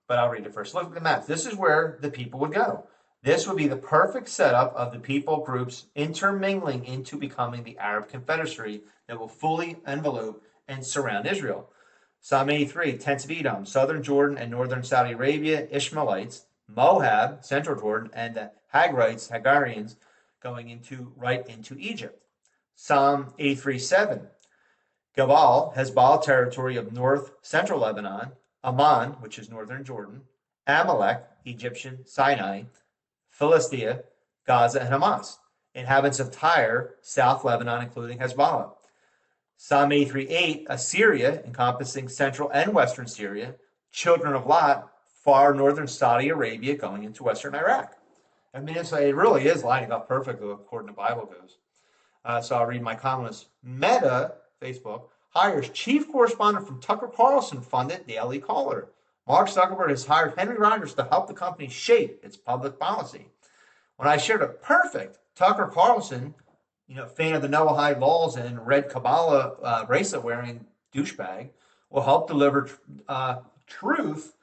But I'll read it first. Look at the maps. This is where the people would go. This would be the perfect setup of the people groups intermingling into becoming the Arab Confederacy that will fully envelope and surround Israel. Psalm 83, tents of Edom, southern Jordan and northern Saudi Arabia, Ishmaelites, Moab, central Jordan, and the Hagarians going right into Egypt. Psalm 83:7, Gabal, Hezbollah territory of north central Lebanon, Ammon, which is northern Jordan, Amalek, Egyptian Sinai, Philistia, Gaza, and Hamas. Inhabitants of Tyre, South Lebanon, including Hezbollah. Psalm 83:8, Assyria, encompassing central and western Syria. Children of Lot, far northern Saudi Arabia, going into western Iraq. I mean, it really is lining up perfectly according to the Bible goes. So I'll read my comments. Meta, Facebook, hires chief correspondent from Tucker Carlson-funded Daily Caller. Mark Zuckerberg has hired Henry Rogers to help the company shape its public policy. When I shared it, perfect. Tucker Carlson, fan of the Noahide laws and red Kabbalah bracelet-wearing douchebag, will help deliver truth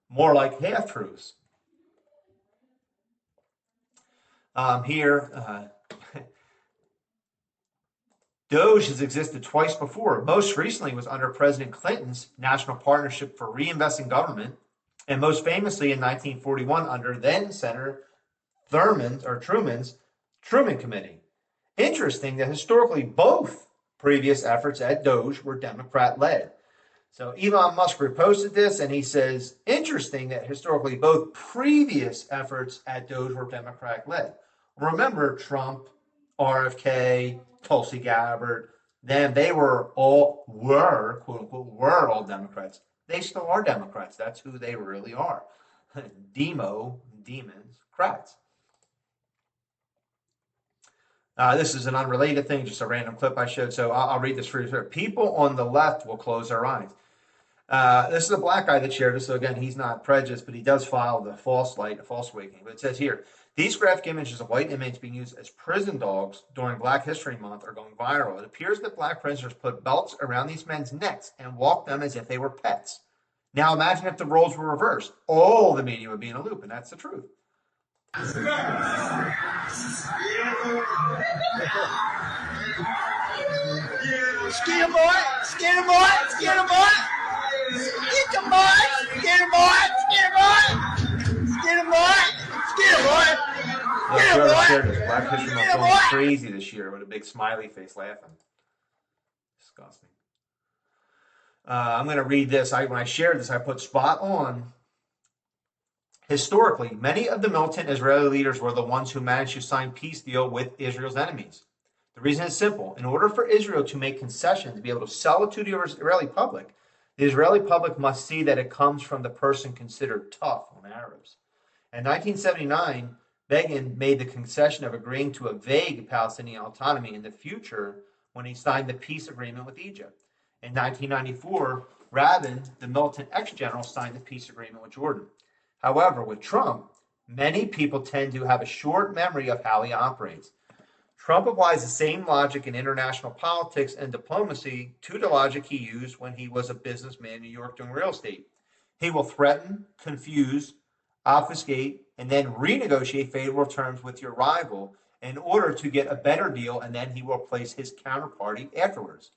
more like half-truths. Doge has existed twice before. Most recently was under President Clinton's National Partnership for Reinvesting Government, and most famously in 1941 under then Senator Truman's Truman Committee. Interesting that historically both previous efforts at Doge were Democrat-led. So Elon Musk reposted this, and he says, interesting that historically both previous efforts at Doge were Democrat-led. Remember Trump, RFK, Tulsi Gabbard, they were all, quote unquote, all Democrats. They still are Democrats. That's who they really are. Demons, crats. This is an unrelated thing, just a random clip I showed, so I'll read this for you. People on the left will close their eyes. This is a black guy that shared this, so again, he's not prejudiced, but he does file the false awakening. But it says here, these graphic images of white inmates being used as prison dogs during Black History Month are going viral. It appears that black prisoners put belts around these men's necks and walked them as if they were pets. Now imagine if the roles were reversed. All the media would be in a loop, and that's the truth. Skinny boy, skinny boy, skinny boy, skinny boy, skinny boy, skinny boy, skinny boy, skinny boy. Black History Month going crazy this year with a big smiley face laughing. Disgusting. I'm going to read this. When I shared this, I put spot on. Historically, many of the militant Israeli leaders were the ones who managed to sign peace deal with Israel's enemies. The reason is simple. In order for Israel to make concessions, to be able to sell it to the Israeli public, the Israeli public must see that it comes from the person considered tough on Arabs. In 1979, Begin made the concession of agreeing to a vague Palestinian autonomy in the future when he signed the peace agreement with Egypt. In 1994, Rabin, the militant ex-general, signed the peace agreement with Jordan. However, with Trump, many people tend to have a short memory of how he operates. Trump applies the same logic in international politics and diplomacy to the logic he used when he was a businessman in New York doing real estate. He will threaten, confuse, obfuscate, and then renegotiate favorable terms with your rival in order to get a better deal, and then he will praise his counterparty afterwards.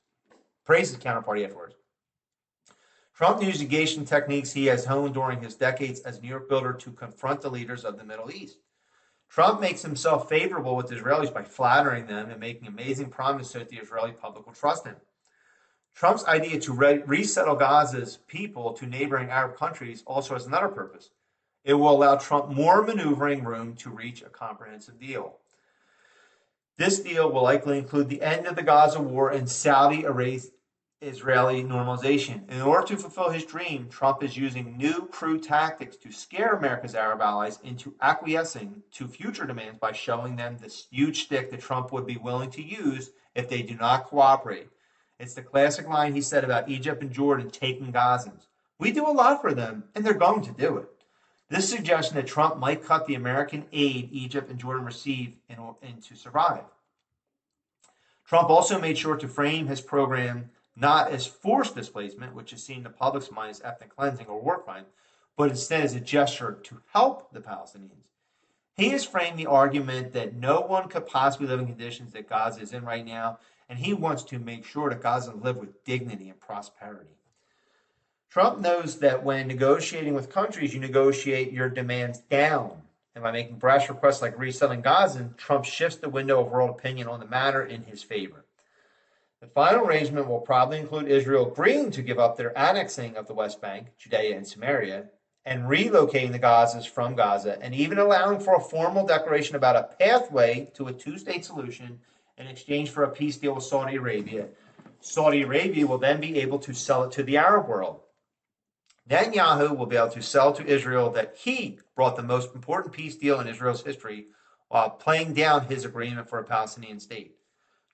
Trump used negation techniques he has honed during his decades as New York builder to confront the leaders of the Middle East. Trump makes himself favorable with the Israelis by flattering them and making amazing promises that the Israeli public will trust him. Trump's idea to resettle Gaza's people to neighboring Arab countries also has another purpose. It will allow Trump more maneuvering room to reach a comprehensive deal. This deal will likely include the end of the Gaza war and Saudi-Israeli normalization. In order to fulfill his dream, Trump is using new crude tactics to scare America's Arab allies into acquiescing to future demands by showing them this huge stick that Trump would be willing to use if they do not cooperate. It's the classic line he said about Egypt and Jordan taking Gazans. We do a lot for them, and they're going to do it. This suggestion that Trump might cut the American aid Egypt and Jordan receive and to survive. Trump also made sure to frame his program not as forced displacement, which is seen in the public's mind as ethnic cleansing or war crime, but instead as a gesture to help the Palestinians. He has framed the argument that no one could possibly live in conditions that Gaza is in right now, and he wants to make sure that Gazans live with dignity and prosperity. Trump knows that when negotiating with countries, you negotiate your demands down. And by making brash requests like resettling Gaza, Trump shifts the window of world opinion on the matter in his favor. The final arrangement will probably include Israel agreeing to give up their annexing of the West Bank, Judea and Samaria, and relocating the Gazans from Gaza, and even allowing for a formal declaration about a pathway to a two-state solution in exchange for a peace deal with Saudi Arabia. Saudi Arabia will then be able to sell it to the Arab world. Netanyahu will be able to sell to Israel that he brought the most important peace deal in Israel's history while playing down his agreement for a Palestinian state.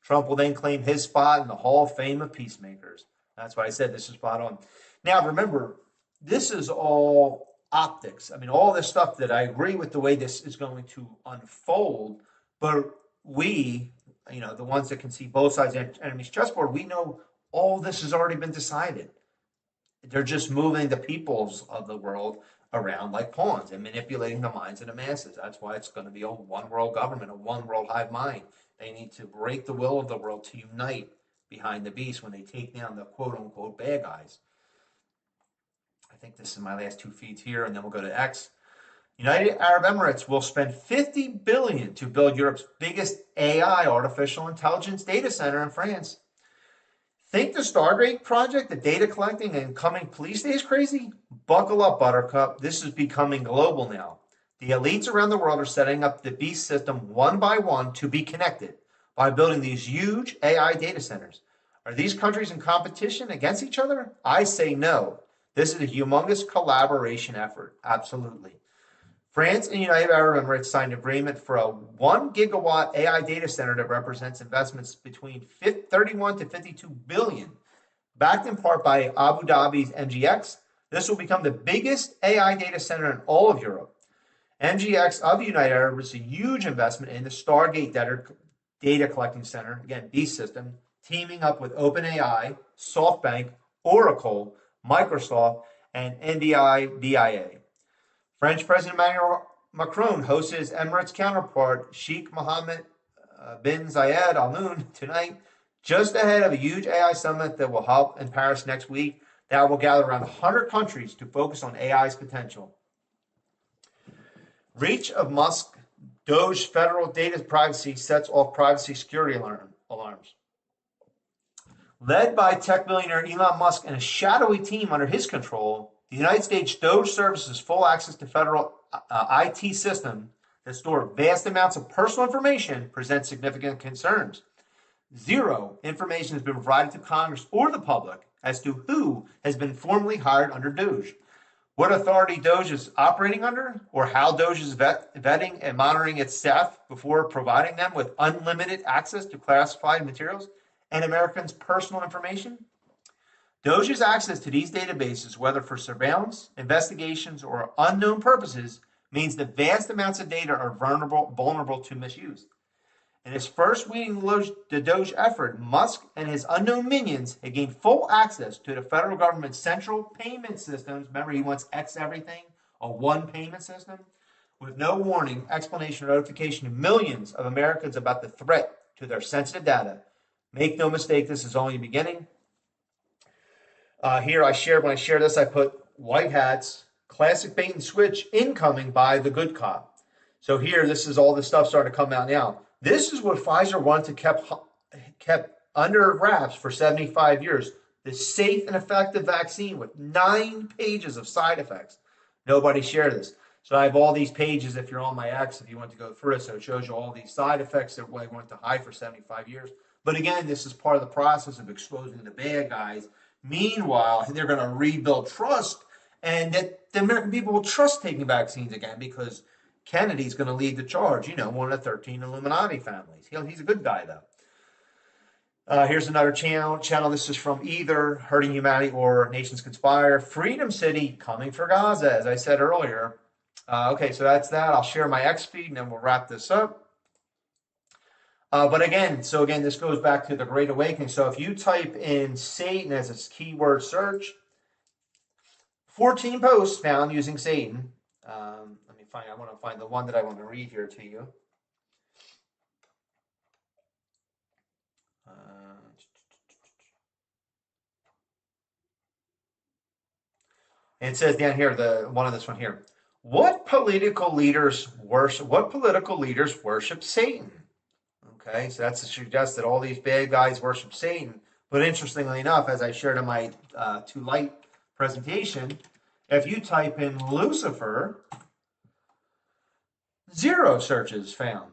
Trump will then claim his spot in the Hall of Fame of peacemakers. That's why I said this is spot on. Now, remember, this is all optics. I mean, all this stuff that I agree with the way this is going to unfold, but we, the ones that can see both sides of the enemy's chessboard, we know all this has already been decided. They're just moving the peoples of the world around like pawns and manipulating the minds of the masses. That's why it's going to be a one world government, a one world hive mind. They need to break the will of the world to unite behind the beast when they take down the quote-unquote bad guys. I think this is my last two feeds here, and then we'll go to X. United Arab Emirates will spend $50 billion to build Europe's biggest AI, artificial intelligence data center in France. Think the Stargate project, the data collecting and coming police state is crazy? Buckle up, Buttercup. This is becoming global now. The elites around the world are setting up the beast system one by one to be connected by building these huge AI data centers. Are these countries in competition against each other? I say no. This is a humongous collaboration effort. Absolutely. France and United Arab Emirates signed an agreement for a 1 gigawatt AI data center that represents investments between 31 to 52 billion. Backed in part by Abu Dhabi's MGX, this will become the biggest AI data center in all of Europe. MGX of the United Arab is a huge investment in the Stargate data collecting center, again, beast system, teaming up with OpenAI, SoftBank, Oracle, Microsoft, and NDI-BIA. French President Emmanuel Macron hosts his Emirates counterpart, Sheikh Mohammed bin Zayed Al Nahyan, tonight, just ahead of a huge AI summit that will help in Paris next week that will gather around 100 countries to focus on AI's potential. Reach of Musk Doge federal data privacy sets off privacy security alarms. Led by tech billionaire Elon Musk and a shadowy team under his control, the United States Doge services full access to federal IT systems that store vast amounts of personal information present significant concerns. Zero information has been provided to Congress or the public as to who has been formally hired under Doge, what authority Doge is operating under, or how Doge is vetting and monitoring its staff before providing them with unlimited access to classified materials and Americans' personal information. Doge's access to these databases, whether for surveillance, investigations, or unknown purposes, means that vast amounts of data are vulnerable to misuse. In his first week in the Doge effort, Musk and his unknown minions had gained full access to the federal government's central payment systems. Remember, he wants X everything, a one payment system, with no warning, explanation, or notification to millions of Americans about the threat to their sensitive data. Make no mistake, this is only the beginning. Here when I share this, I put white hats, classic bait and switch, incoming by the good cop. So here, this is all this stuff starting to come out now. This is what Pfizer wanted to kept under wraps for 75 years. This safe and effective vaccine with 9 pages of side effects. Nobody shared this. So I have all these pages if you're on my X, if you want to go through it. So it shows you all these side effects that I wanted to hide for 75 years. But again, this is part of the process of exposing the bad guys. Meanwhile, they're going to rebuild trust, and that the American people will trust taking vaccines again because Kennedy's going to lead the charge. One of the 13 Illuminati families. He's a good guy, though. Here's another channel. This is from either Hurting Humanity or Nations Conspire. Freedom City coming for Gaza, as I said earlier. Okay, so that's that. I'll share my X feed, and then we'll wrap this up. But again, this goes back to the Great Awakening. So if you type in Satan as a keyword search, 14 posts found using Satan. Let me find. I want to find the one that I want to read here to you. And it says down here, this one here. What political leaders worship Satan? Okay, so that's to suggest that all these bad guys worship Satan. But interestingly enough, as I shared in my Too Light presentation, if you type in Lucifer, 0 searches found.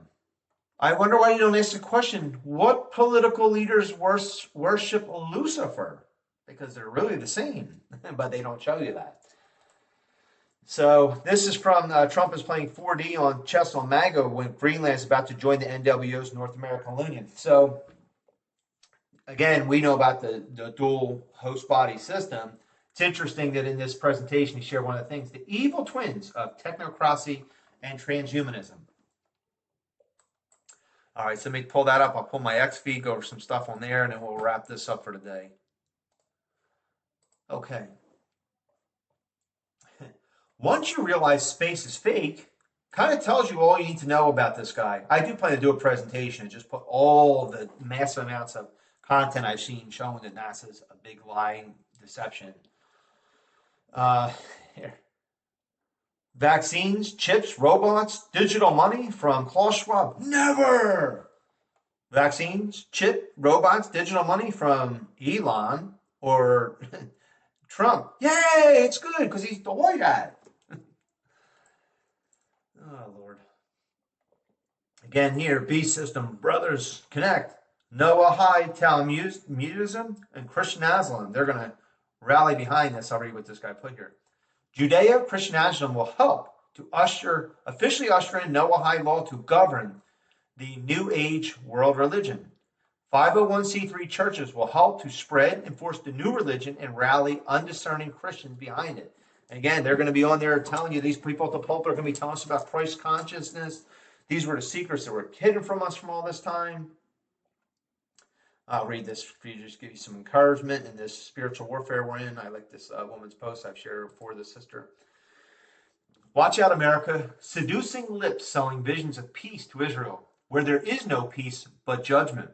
I wonder why you don't ask the question, what political leaders worship Lucifer? because they're really the same, but they don't show you that. So this is from Trump is playing 4D on chess on Mago when Greenland is about to join the NWO's North American Union. So again, we know about the dual host body system. It's interesting that in this presentation he shared one of the things, the evil twins of technocracy and transhumanism. All right, so let me pull that up. I'll pull my X feed, go over some stuff on there, and then we'll wrap this up for today. Okay. Once you realize space is fake, kind of tells you all you need to know about this guy. I do plan to do a presentation and just put all the massive amounts of content I've seen showing that NASA's a big lying deception. Here. Vaccines, chips, robots, digital money from Klaus Schwab. Never! Vaccines, chip, robots, digital money from Elon or Trump. Yay! It's good because he's the white guy. Oh, Lord. Again here, Beast System, Brothers Connect, Noah High Talmudism, and Christian Islam. They're going to rally behind this. I'll read what this guy put here. Judeo-Christianism will help to officially usher in Noah High law to govern the New Age world religion. 501c3 churches will help to spread and enforce the new religion and rally undiscerning Christians behind it. And again, they're going to be on there telling you, these people at the pulpit are going to be telling us about Christ consciousness. These were the secrets that were hidden from us from all this time. I'll read this for you, just give you some encouragement in this spiritual warfare we're in. I like this woman's post I've shared for the sister. Watch out, America. Seducing lips selling visions of peace to Israel, where there is no peace but judgment,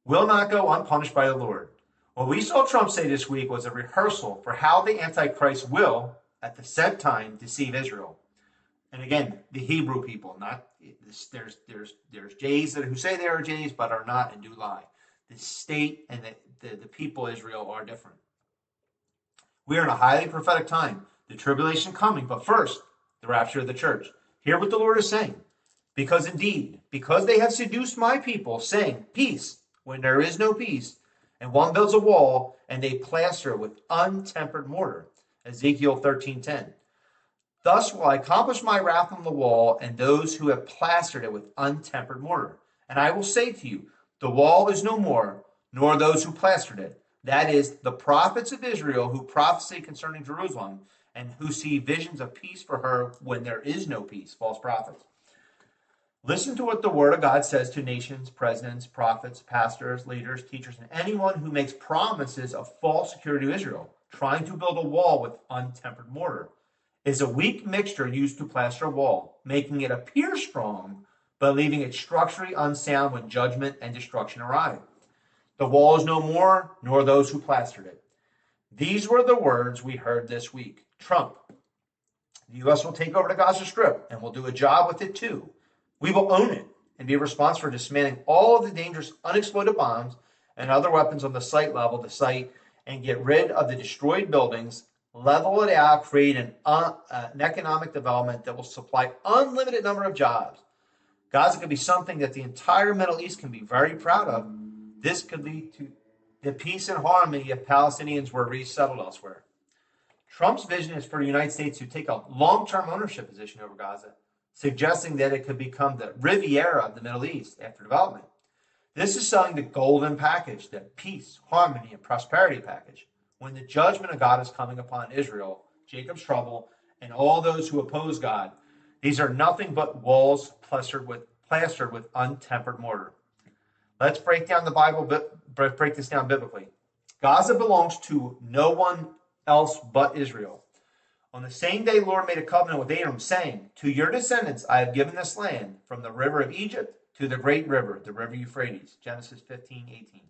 will not go unpunished by the Lord. What we saw Trump say this week was a rehearsal for how the Antichrist will, at the set time, deceive Israel. And again, the Hebrew people, not there's Jays who say they are Jays but are not and do lie. The state and the people of Israel are different. We are in a highly prophetic time. The tribulation coming, but first, the rapture of the church. Hear what the Lord is saying. Because indeed, because they have seduced my people, saying, peace, when there is no peace, and one builds a wall, and they plaster it with untempered mortar. Ezekiel 13:10. Thus will I accomplish my wrath on the wall, and those who have plastered it with untempered mortar. And I will say to you, the wall is no more, nor those who plastered it. That is, the prophets of Israel who prophesy concerning Jerusalem, and who see visions of peace for her when there is no peace, false prophets. Listen to what the word of God says to nations, presidents, prophets, pastors, leaders, teachers, and anyone who makes promises of false security to Israel, trying to build a wall with untempered mortar. Is a weak mixture used to plaster a wall, making it appear strong, but leaving it structurally unsound when judgment and destruction arrive. The wall is no more, nor those who plastered it. These were the words we heard this week. Trump. The U.S. will take over the Gaza Strip, and will do a job with it too. We will own it and be responsible for dismantling all of the dangerous unexploded bombs and other weapons on the site level, and get rid of the destroyed buildings, level it out, create an economic development that will supply unlimited number of jobs. Gaza could be something that the entire Middle East can be very proud of. This could lead to the peace and harmony if Palestinians were resettled elsewhere. Trump's vision is for the United States to take a long-term ownership position over Gaza, suggesting that it could become the Riviera of the Middle East after development. This is selling the golden package, the peace, harmony, and prosperity package, when the judgment of God is coming upon Israel, Jacob's trouble, and all those who oppose God. These are nothing but walls plastered with untempered mortar. Let's break down the Bible, break this down biblically. Gaza belongs to no one else but Israel. On the same day, the Lord made a covenant with Abram, saying, to your descendants I have given this land, from the river of Egypt to the great river, the river Euphrates. Genesis 15:18.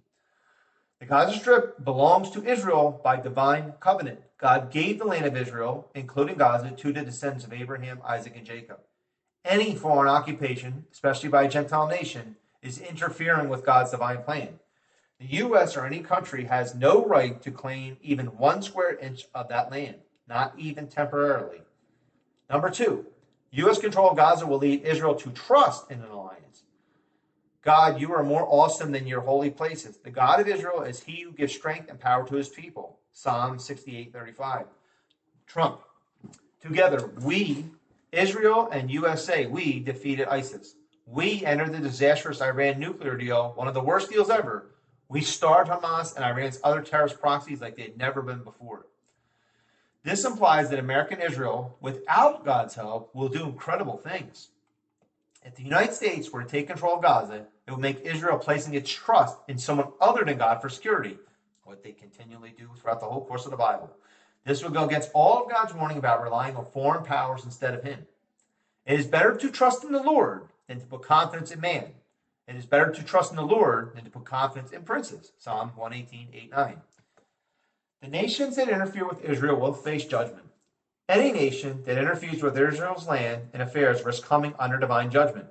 The Gaza Strip belongs to Israel by divine covenant. God gave the land of Israel, including Gaza, to the descendants of Abraham, Isaac, and Jacob. Any foreign occupation, especially by a Gentile nation, is interfering with God's divine plan. The U.S. or any country has no right to claim even 1 square inch of that land, not even temporarily. Number 2, U.S. control of Gaza will lead Israel to trust in an alliance. God, you are more awesome than your holy places. The God of Israel is he who gives strength and power to his people. Psalm 68:35. Trump. Together, we, Israel and USA, we defeated ISIS. We entered the disastrous Iran nuclear deal, one of the worst deals ever. We starved Hamas and Iran's other terrorist proxies like they had never been before. This implies that American Israel, without God's help, will do incredible things. If the United States were to take control of Gaza, it would make Israel placing its trust in someone other than God for security, what they continually do throughout the whole course of the Bible. This would go against all of God's warning about relying on foreign powers instead of him. It is better to trust in the Lord than to put confidence in man. It is better to trust in the Lord than to put confidence in princes. Psalm 118:8-9. The nations that interfere with Israel will face judgment. Any nation that interferes with Israel's land and affairs risks coming under divine judgment.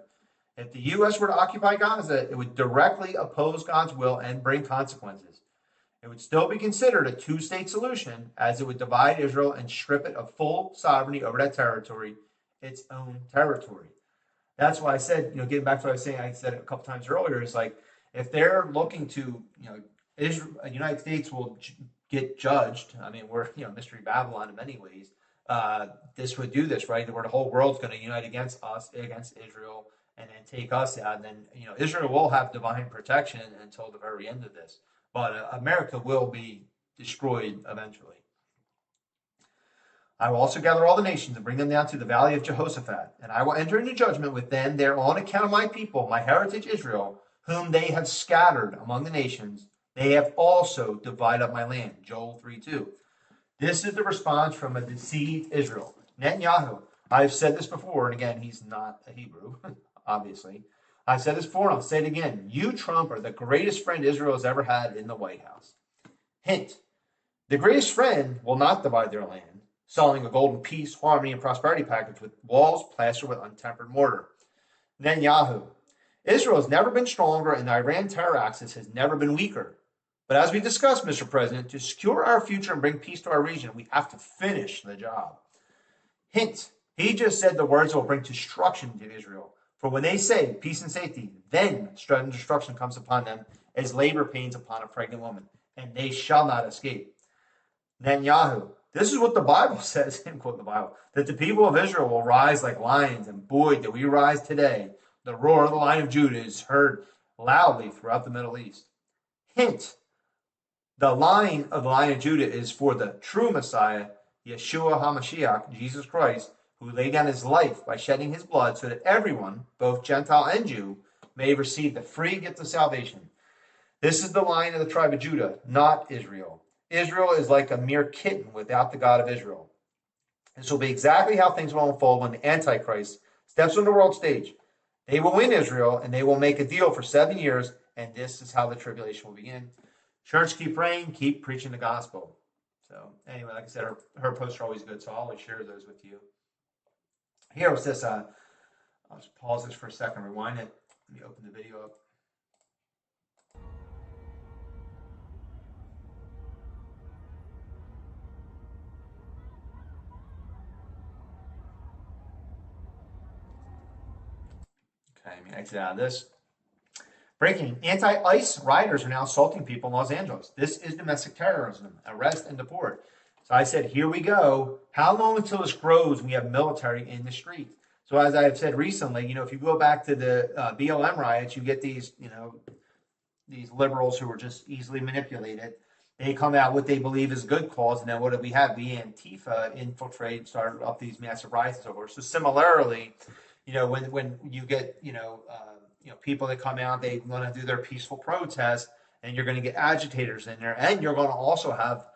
If the U.S. were to occupy Gaza, it would directly oppose God's will and bring consequences. It would still be considered a two-state solution, as it would divide Israel and strip it of full sovereignty over that territory, its own territory. That's why I said, getting back to what I was saying, I said it a couple times earlier, is like, if they're looking to, Israel, the United States will get judged. I mean, we're, Mystery Babylon in many ways. This would do this, right? Where the whole world's going to unite against us, against Israel, and then take us out. And then, Israel will have divine protection until the very end of this. But America will be destroyed eventually. I will also gather all the nations and bring them down to the valley of Jehoshaphat, and I will enter into judgment with them there on account of my people, my heritage Israel, whom they have scattered among the nations. They have also divided up my land. Joel 3:2. This is the response from a deceived Israel. Netanyahu, I've said this before, and again, he's not a Hebrew, obviously. I've said this before, and I'll say it again. You, Trump, are the greatest friend Israel has ever had in the White House. Hint, the greatest friend will not divide their land, selling a golden peace, harmony, and prosperity package with walls plastered with untempered mortar. Netanyahu, Israel has never been stronger, and the Iran terror axis has never been weaker. But as we discussed, Mr. President, to secure our future and bring peace to our region, we have to finish the job. Hint, he just said the words will bring destruction to Israel. For when they say peace and safety, then sudden destruction comes upon them as labor pains upon a pregnant woman, and they shall not escape. Netanyahu, this is what the Bible says, quote the Bible, that the people of Israel will rise like lions, and boy, do we rise today. The roar of the Lion of Judah is heard loudly throughout the Middle East. Hint, the line of the Lion of Judah is for the true Messiah, Yeshua HaMashiach, Jesus Christ, who laid down his life by shedding his blood so that everyone, both Gentile and Jew, may receive the free gift of salvation. This is the line of the tribe of Judah, not Israel. Israel is like a mere kitten without the God of Israel. This will be exactly how things will unfold when the Antichrist steps on the world stage. They will win Israel, and they will make a deal for 7 years, and this is how the tribulation will begin. Church, keep praying, keep preaching the gospel. So anyway, like I said, her posts are always good, so I'll always share those with you. Here was this, I'll just pause this for a second, rewind it. Let me open the video up. Okay, let me exit out of this. Breaking, anti-ICE rioters are now assaulting people in Los Angeles. This is domestic terrorism, arrest and deport. So I said, here we go. How long until this grows and we have military in the streets? So as I have said recently, if you go back to the BLM riots, you get these, these liberals who are just easily manipulated. They come out what they believe is a good cause, and then what do we have? The Antifa infiltrate, start up these massive riots and so forth. So similarly, when you get, people that come out, they want to do their peaceful protest, and you're going to get agitators in there, and you're going to also have,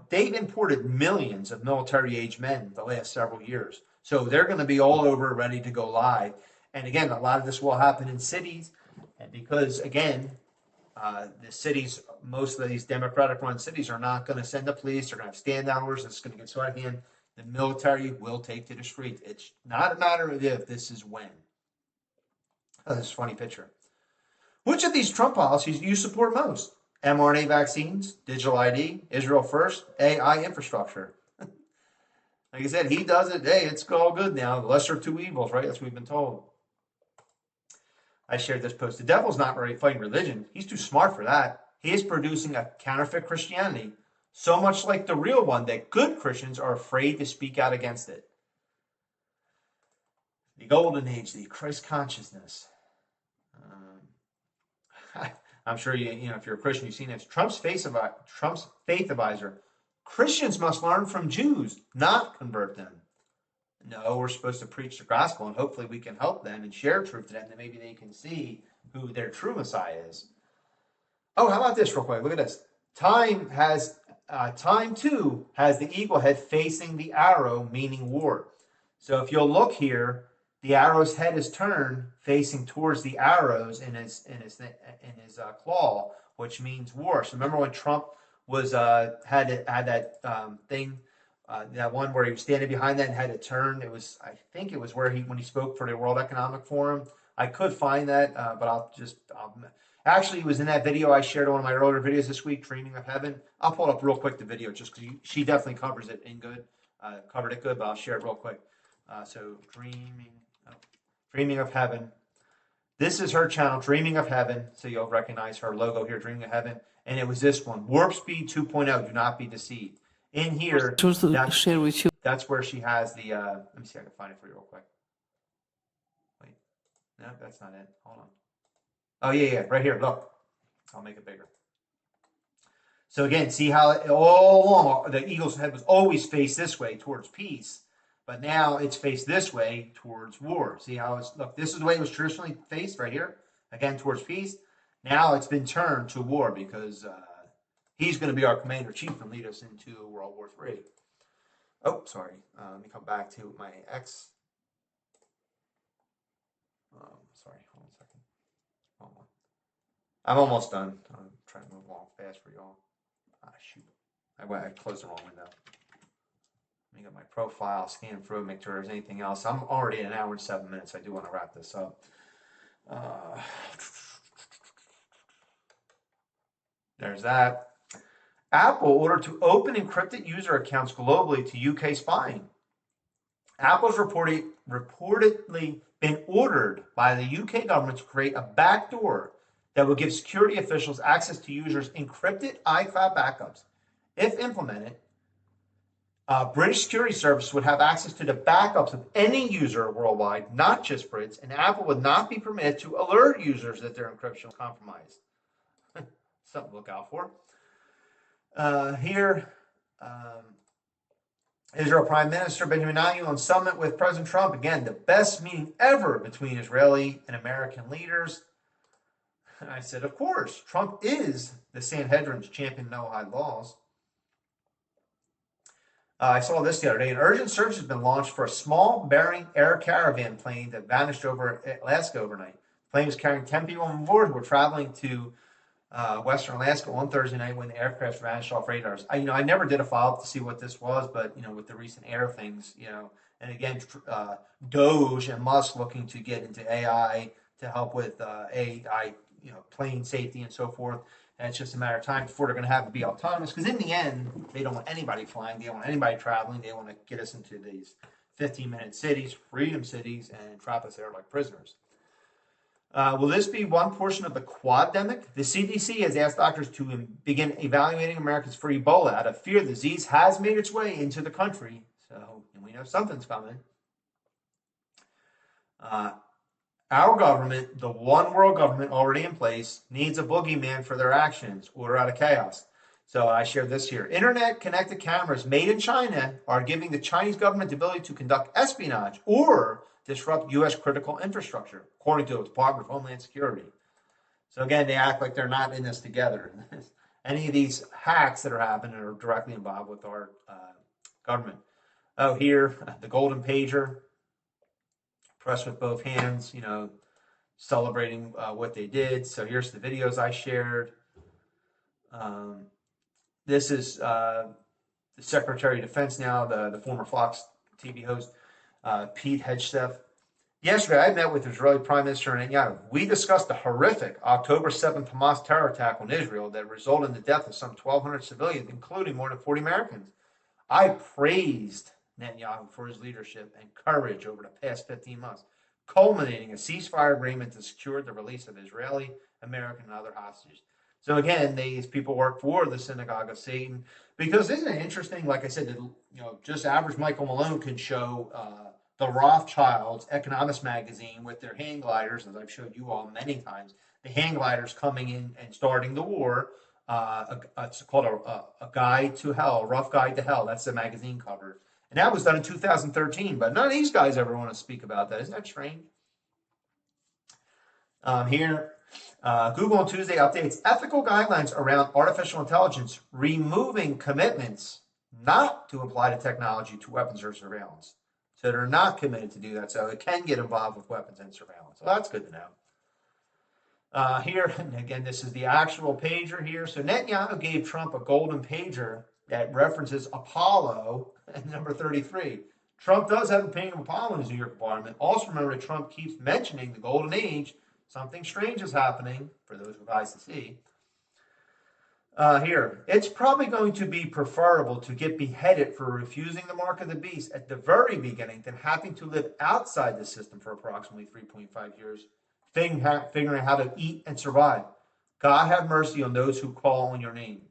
they've imported millions of military-age men the last several years. So they're going to be all over, ready to go live. And again, a lot of this will happen in cities, and because, again, the cities, most of these Democratic-run cities are not going to send the police. They're going to have stand-down orders. It's going to get so out of hand. The military will take to the streets. It's not a matter of if, this is when. Oh, this is a funny picture. Which of these Trump policies do you support most? mRNA vaccines, digital ID, Israel first, AI infrastructure. Like I said, he does it. Hey, it's all good now. The lesser of two evils, right? That's what we've been told. I shared this post. The devil's not really fighting religion. He's too smart for that. He is producing a counterfeit Christianity, so much like the real one that good Christians are afraid to speak out against it. The golden age, the Christ consciousness. I'm sure you know if you're a Christian, you've seen this. Trump's faith advisor. Christians must learn from Jews, not convert them. No, we're supposed to preach the gospel, and hopefully we can help them and share truth to them, that maybe they can see who their true Messiah is. Oh, how about this real quick? Look at this. Time too has the eagle head facing the arrow, meaning war. So if you'll look here, the arrow's head is turned facing towards the arrows in his claw, which means war. So remember when Trump was had that thing, that one where he was standing behind that and had it turned. It was, I think it was where when he spoke for the World Economic Forum. I could find that, but actually, it was in that video I shared on one of my earlier videos this week, Dreaming of Heaven. I'll pull it up real quick, the video, just because she definitely covers it covered it good, but I'll share it real quick. So Dreaming of Heaven. This is her channel, Dreaming of Heaven. So you'll recognize her logo here, Dreaming of Heaven. And it was this one, Warp Speed 2.0, do not be deceived. In here, that's where she has the, let me see if I can find it for you real quick. Wait, no, that's not it. Hold on. Oh, yeah, right here, look. I'll make it bigger. So again, see how all along the eagle's head was always faced this way towards peace. But now it's faced this way towards war. See how it's, look, this is the way it was traditionally faced right here. Again, towards peace. Now it's been turned to war because he's going to be our commander-in-chief and lead us into World War III. Oh, sorry. Let me come back to my X. Sorry, hold on a second. Hold on. I'm almost done. I'm trying to move along fast for y'all. Shoot. I closed the wrong window. Let me get my profile, scan through, make sure there's anything else. I'm already at 1 hour and 7 minutes. I do want to wrap this up. There's that. Apple ordered to open encrypted user accounts globally to UK spying. Apple's reportedly been ordered by the UK government to create a backdoor that will give security officials access to users' encrypted iCloud backups. If implemented, British security services would have access to the backups of any user worldwide, not just Brits, and Apple would not be permitted to alert users that their encryption was compromised. Something to look out for. Israel Prime Minister Benjamin Netanyahu on summit with President Trump. Again, the best meeting ever between Israeli and American leaders. And I said, of course, Trump is the Sanhedrin's champion of no-hide laws. I saw this the other day. An urgent search has been launched for a small Bering Air Caravan plane that vanished over Alaska overnight. The plane was carrying 10 people on board who were traveling to Western Alaska on Thursday night when the aircraft vanished off radars. I never did a follow-up to see what this was, but, with the recent air things, and again, Doge and Musk looking to get into AI to help with AI, plane safety and so forth. And it's just a matter of time before they're going to have to be autonomous, because in the end, they don't want anybody flying. They don't want anybody traveling. They want to get us into these 15-minute cities, freedom cities, and trap us there like prisoners. Will this be one portion of the quademic? The CDC has asked doctors to begin evaluating Americans for Ebola out of fear the disease has made its way into the country. And we know something's coming. Our government, the one world government already in place, needs a boogeyman for their actions. Order out of chaos. So I shared this here. Internet-connected cameras made in China are giving the Chinese government the ability to conduct espionage or disrupt U.S. critical infrastructure, according to the Department of Homeland Security. So again, they act like they're not in this together. Any of these hacks that are happening are directly involved with our government. Oh, here, the golden pager. Press with both hands, celebrating what they did. So here's the videos I shared. This is the Secretary of Defense now, the former Fox TV host, Pete Hegseth. Yesterday, I met with Israeli Prime Minister Netanyahu. We discussed the horrific October 7th Hamas terror attack on Israel that resulted in the death of some 1,200 civilians, including more than 40 Americans. I praised Netanyahu for his leadership and courage over the past 15 months. culminating a ceasefire agreement to secure the release of Israeli, American, and other hostages. So again, these people work for the Synagogue of Satan, because isn't it interesting? Like I said, just average Michael Malone can show the Rothschilds Economics magazine with their hang gliders, as I've showed you all many times. The hang gliders coming in and starting the war. It's called a Guide to Hell, a Rough Guide to Hell. That's the magazine cover. And that was done in 2013, but none of these guys ever want to speak about that. Isn't that strange? Here, Google on Tuesday updates ethical guidelines around artificial intelligence, removing commitments not to apply the technology to weapons or surveillance. So they're not committed to do that. So it can get involved with weapons and surveillance. So that's good to know. Here, and again, this is the actual pager here. So Netanyahu gave Trump a golden pager that references Apollo and number 33. Trump does have a painting of Apollo in his New York apartment. Also remember that Trump keeps mentioning the golden age. Something strange is happening for those with eyes to see. Here, it's probably going to be preferable to get beheaded for refusing the mark of the beast at the very beginning than having to live outside the system for approximately 3.5 years, figuring out how to eat and survive. God have mercy on those who call on your name.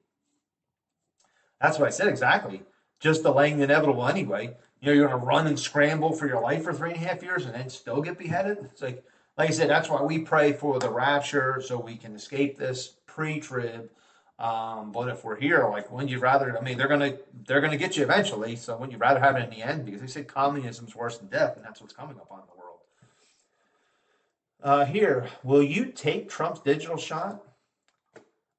That's what I said exactly. Just delaying the inevitable anyway. You're going to run and scramble for your life for 3.5 years and then still get beheaded? It's like I said, that's why we pray for the rapture so we can escape this pre-trib. But if we're here, like, wouldn't you rather? I mean, they're gonna get you eventually. So wouldn't you rather have it in the end? Because they say communism's worse than death, and that's what's coming upon the world. Here, will you take Trump's digital shot?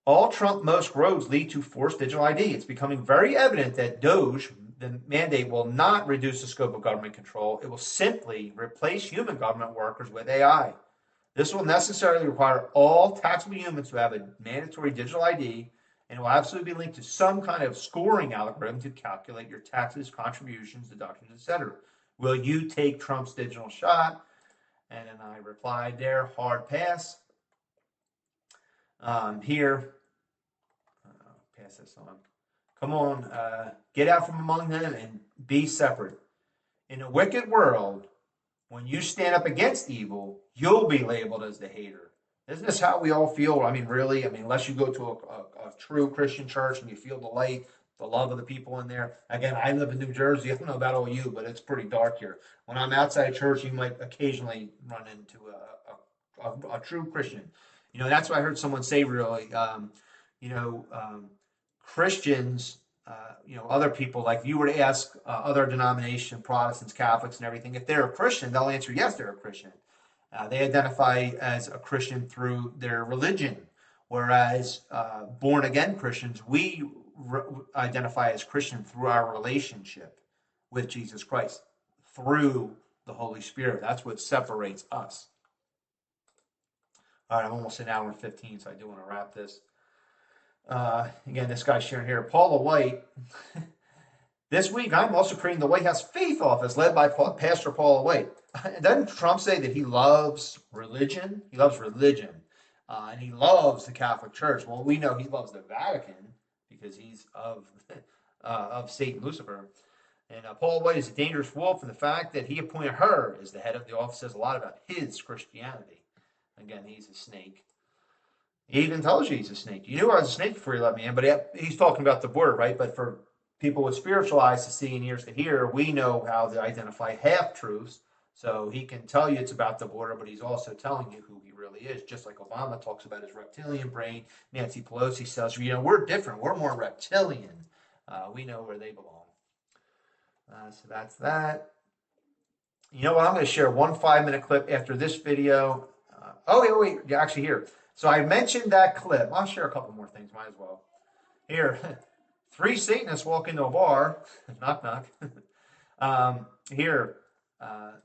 All Trump most roads lead to forced digital ID. It's becoming very evident that DOGE, the mandate, will not reduce the scope of government control. It will simply replace human government workers with AI. This will necessarily require all taxable humans to have a mandatory digital ID, and it will absolutely be linked to some kind of scoring algorithm to calculate your taxes, contributions, deductions, etc. Will you take Trump's digital shot? And then I replied there, hard pass. Here, pass this on. Come on, get out from among them and be separate. In a wicked world, when you stand up against evil, you'll be labeled as the hater. Isn't this how we all feel? I mean, really? I mean, unless you go to a true Christian church and you feel the light, the love of the people in there. Again, I live in New Jersey. I don't know about all you, but it's pretty dark here. When I'm outside church, you might occasionally run into a true Christian. That's what I heard someone say, really. Christians, other people, like if you were to ask other denomination, Protestants, Catholics, and everything, if they're a Christian, they'll answer yes, they're a Christian. They identify as a Christian through their religion, whereas born-again Christians, we identify as Christian through our relationship with Jesus Christ, through the Holy Spirit. That's what separates us. All right, I'm almost an hour and 15, so I do want to wrap this. Again, this guy's sharing here. Paula White. This week, I'm also creating the White House Faith Office led by Pastor Paula White. Doesn't Trump say that he loves religion? He loves religion. And he loves the Catholic Church. Well, we know he loves the Vatican because he's of Satan, Lucifer. And Paula White is a dangerous wolf, and the fact that he appointed her as the head of the office says a lot about his Christianity. Again, he's a snake. He even tells you he's a snake. You knew I was a snake before you let me in, but he's talking about the word, right? But for people with spiritual eyes to see and ears to hear, we know how to identify half-truths. So he can tell you it's about the border, but he's also telling you who he really is, just like Obama talks about his reptilian brain. Nancy Pelosi says, we're different. We're more reptilian. We know where they belong. So that's that. You know what? I'm going to share one 5-minute clip after this video. Wait. You're actually here. So I mentioned that clip. I'll share a couple more things. Might as well. Here. 3 Satanists walk into a bar. Knock, knock. Here.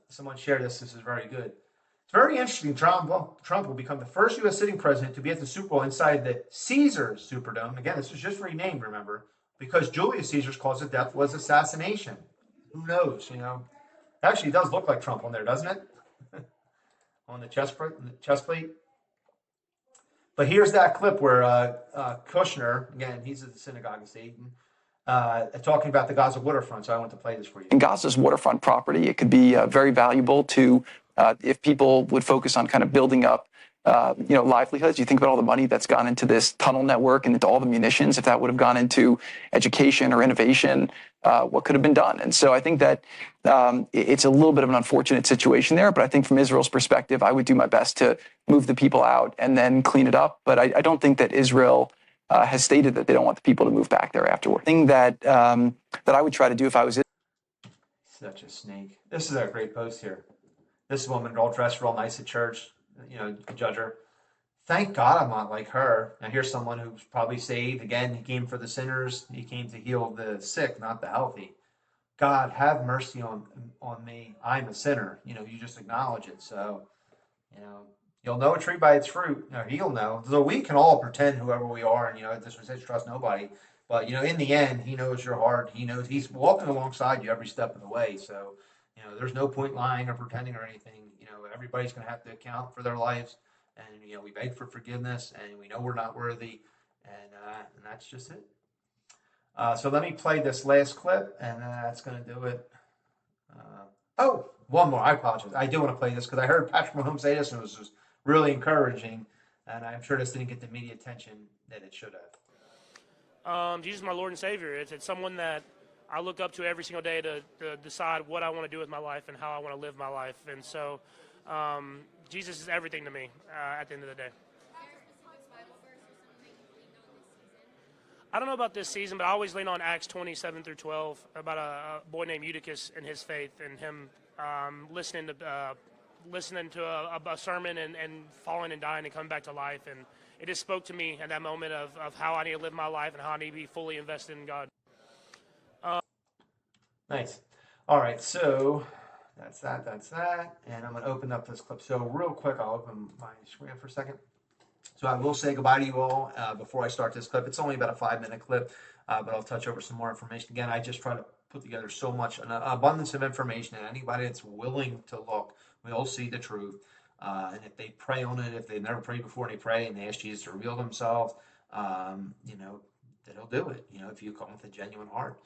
Someone shared this. This is very good. It's very interesting. Trump will become the first U.S. sitting president to be at the Super Bowl inside the Caesars Superdome. Again, this was just renamed, remember, because Julius Caesar's cause of death was assassination. Who knows, Actually, it does look like Trump on there, doesn't it? On the chest plate. But here's that clip where Kushner, again, he's at the Synagogue of Satan, talking about the Gaza waterfront. So I want to play this for you. In Gaza's waterfront property, it could be very valuable to if people would focus on kind of building up livelihoods. You think about all the money that's gone into this tunnel network and into all the munitions. If that would have gone into education or innovation, what could have been done? And so I think that it's a little bit of an unfortunate situation there. But I think from Israel's perspective, I would do my best to move the people out and then clean it up. But I don't think that Israel has stated that they don't want the people to move back there afterward. The thing that I would try to do if I was such a snake. This is a great post here. This woman all dressed real nice at church. Judge her. Thank God I'm not like her. Now here's someone who's probably saved. Again, he came for the sinners. He came to heal the sick, not the healthy. God, have mercy on me. I'm a sinner. You just acknowledge it. So, you'll know a tree by its fruit. He'll know. So we can all pretend whoever we are, and this was his trust nobody. But in the end, he knows your heart. He knows he's walking alongside you every step of the way. So, there's no point lying or pretending or anything. Everybody's going to have to account for their lives, and we beg for forgiveness, and we know we're not worthy, and that's just it. So let me play this last clip, and that's going to do it. One more. I apologize. I do want to play this because I heard Patrick Mahomes say this, and it was just really encouraging, and I'm sure this didn't get the media attention that it should have. Jesus is my Lord and Savior. It's someone that I look up to every single day to decide what I want to do with my life and how I want to live my life, and so. Jesus is everything to me at the end of the day. I don't know about this season, but I always lean on Acts 20:7-12 about a boy named Eutychus and his faith and him listening to a sermon and falling and dying and coming back to life. And it just spoke to me at that moment of how I need to live my life and how I need to be fully invested in God. Nice. All right, so... That's that, and I'm going to open up this clip. So real quick, I'll open my screen for a second. So I will say goodbye to you all before I start this clip. It's only about a 5-minute clip, but I'll touch over some more information. Again, I just try to put together so much, an abundance of information, and anybody that's willing to look will see the truth. And if they pray on it, if they've never prayed before and they pray and they ask Jesus to reveal themselves, then he'll do it, if you come with a genuine heart.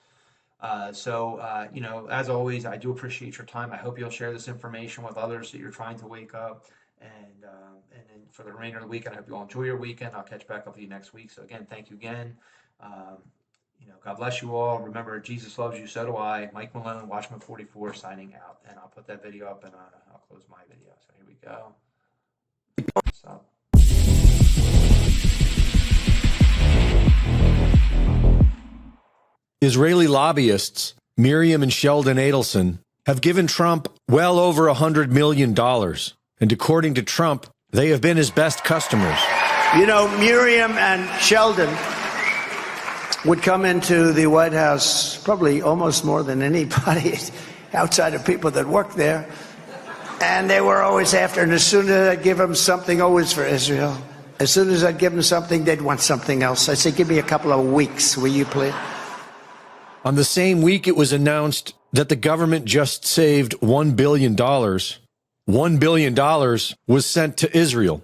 As always, I do appreciate your time. I hope you'll share this information with others that you're trying to wake up. And then for the remainder of the weekend, I hope you all enjoy your weekend. I'll catch back up with you next week. So again, thank you again. God bless you all. Remember, Jesus loves you. So do I. Mike Malone, Watchman44, signing out. And I'll put that video up and I'll close my video. So here we go. What's up? Israeli lobbyists, Miriam and Sheldon Adelson, have given Trump well over $100 million. And according to Trump, they have been his best customers. Miriam and Sheldon would come into the White House probably almost more than anybody outside of people that work there. And they were always after, and as soon as I'd give them something, always for Israel. As soon as I'd give them something, they'd want something else. I'd say, give me a couple of weeks, will you please? On the same week, it was announced that the government just saved $1 billion. $1 billion was sent to Israel.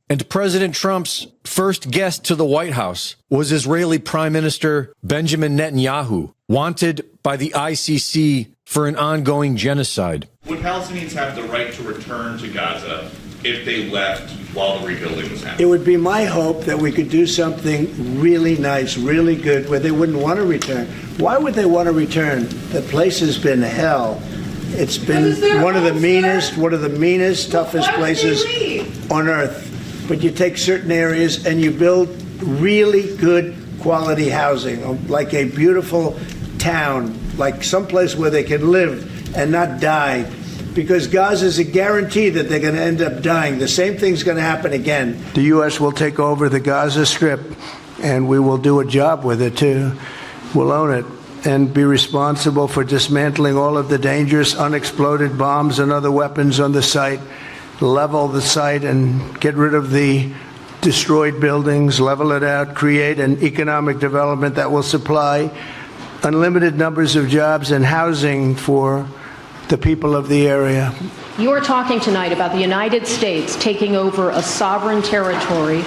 And President Trump's first guest to the White House was Israeli Prime Minister Benjamin Netanyahu, wanted by the ICC for an ongoing genocide. Would Palestinians have the right to return to Gaza if they left while the rebuilding was happening? It would be my hope that we could do something really nice, really good, where they wouldn't want to return. Why would they want to return? The place has been hell. It's been one of the meanest, toughest places on earth. But you take certain areas and you build really good quality housing, like a beautiful town, like someplace where they can live and not die. Because Gaza is a guarantee that they're going to end up dying. The same thing's going to happen again. The U.S. will take over the Gaza Strip, and we will do a job with it, too. We'll own it and be responsible for dismantling all of the dangerous unexploded bombs and other weapons on the site, level the site and get rid of the destroyed buildings, level it out, create an economic development that will supply unlimited numbers of jobs and housing for the people of the area. You are talking tonight about the United States taking over a sovereign territory.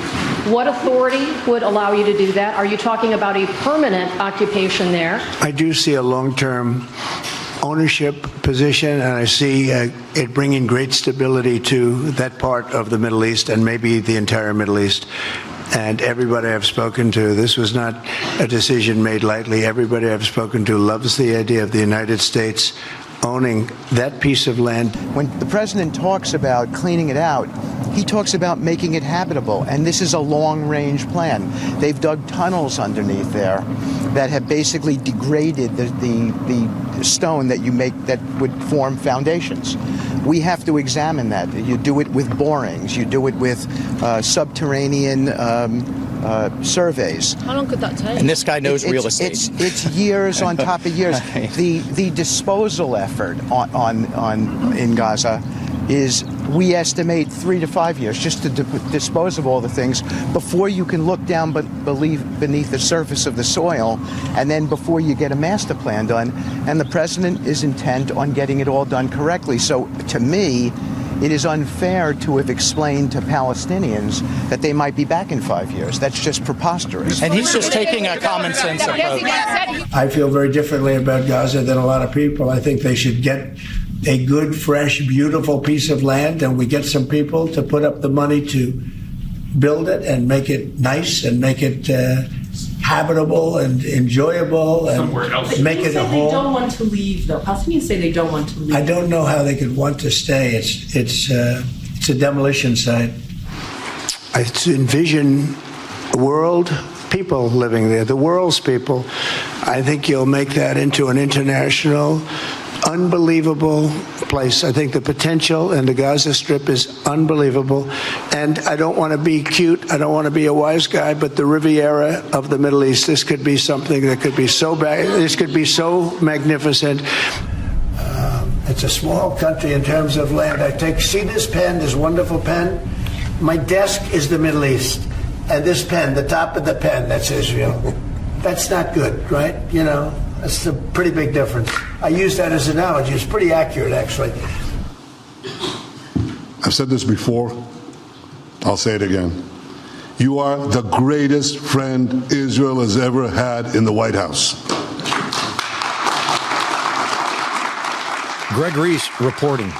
What authority would allow you to do that? Are you talking about a permanent occupation there? I do see a long-term ownership position, and I see it bringing great stability to that part of the Middle East and maybe the entire Middle East. And everybody I've spoken to, this was not a decision made lightly. Everybody I've spoken to loves the idea of the United States owning that piece of land. When the president talks about cleaning it out, he talks about making it habitable, and this is a long-range plan. They've dug tunnels underneath there that have basically degraded the stone that you make that would form foundations. We have to examine that. You do it with borings. You do it with subterranean surveys. How long could that take? And this guy knows real estate. It's years on top of years. Right. The disposal effort in Gaza is, we estimate, 3 to 5 years just to dispose of all the things before you can look down beneath the surface of the soil, and then before you get a master plan done. And the president is intent on getting it all done correctly. So to me, it is unfair to have explained to Palestinians that they might be back in 5 years. That's just preposterous. And he's just taking a common sense approach. I feel very differently about Gaza than a lot of people. I think they should get a good, fresh, beautiful piece of land, and we get some people to put up the money to build it and make it nice and make it habitable and enjoyable and make it a home. They don't want to leave, though. Palestinians say they don't want to leave. I don't know how they could want to stay. It's a demolition site. I envision a world, people living there, the world's people. I think you'll make that into an international, unbelievable place. I think the potential in the Gaza Strip is unbelievable. And I don't want to be cute. I don't want to be a wise guy, but the Riviera of the Middle East, this could be something that could be so bad. This could be so magnificent. It's a small country in terms of land. See this pen, this wonderful pen? My desk is the Middle East. And this pen, the top of the pen, that's Israel. That's not good, right? You know, that's a pretty big difference. I use that as an analogy. It's pretty accurate, actually. I've said this before. I'll say it again. You are the greatest friend Israel has ever had in the White House. Greg Reese reporting.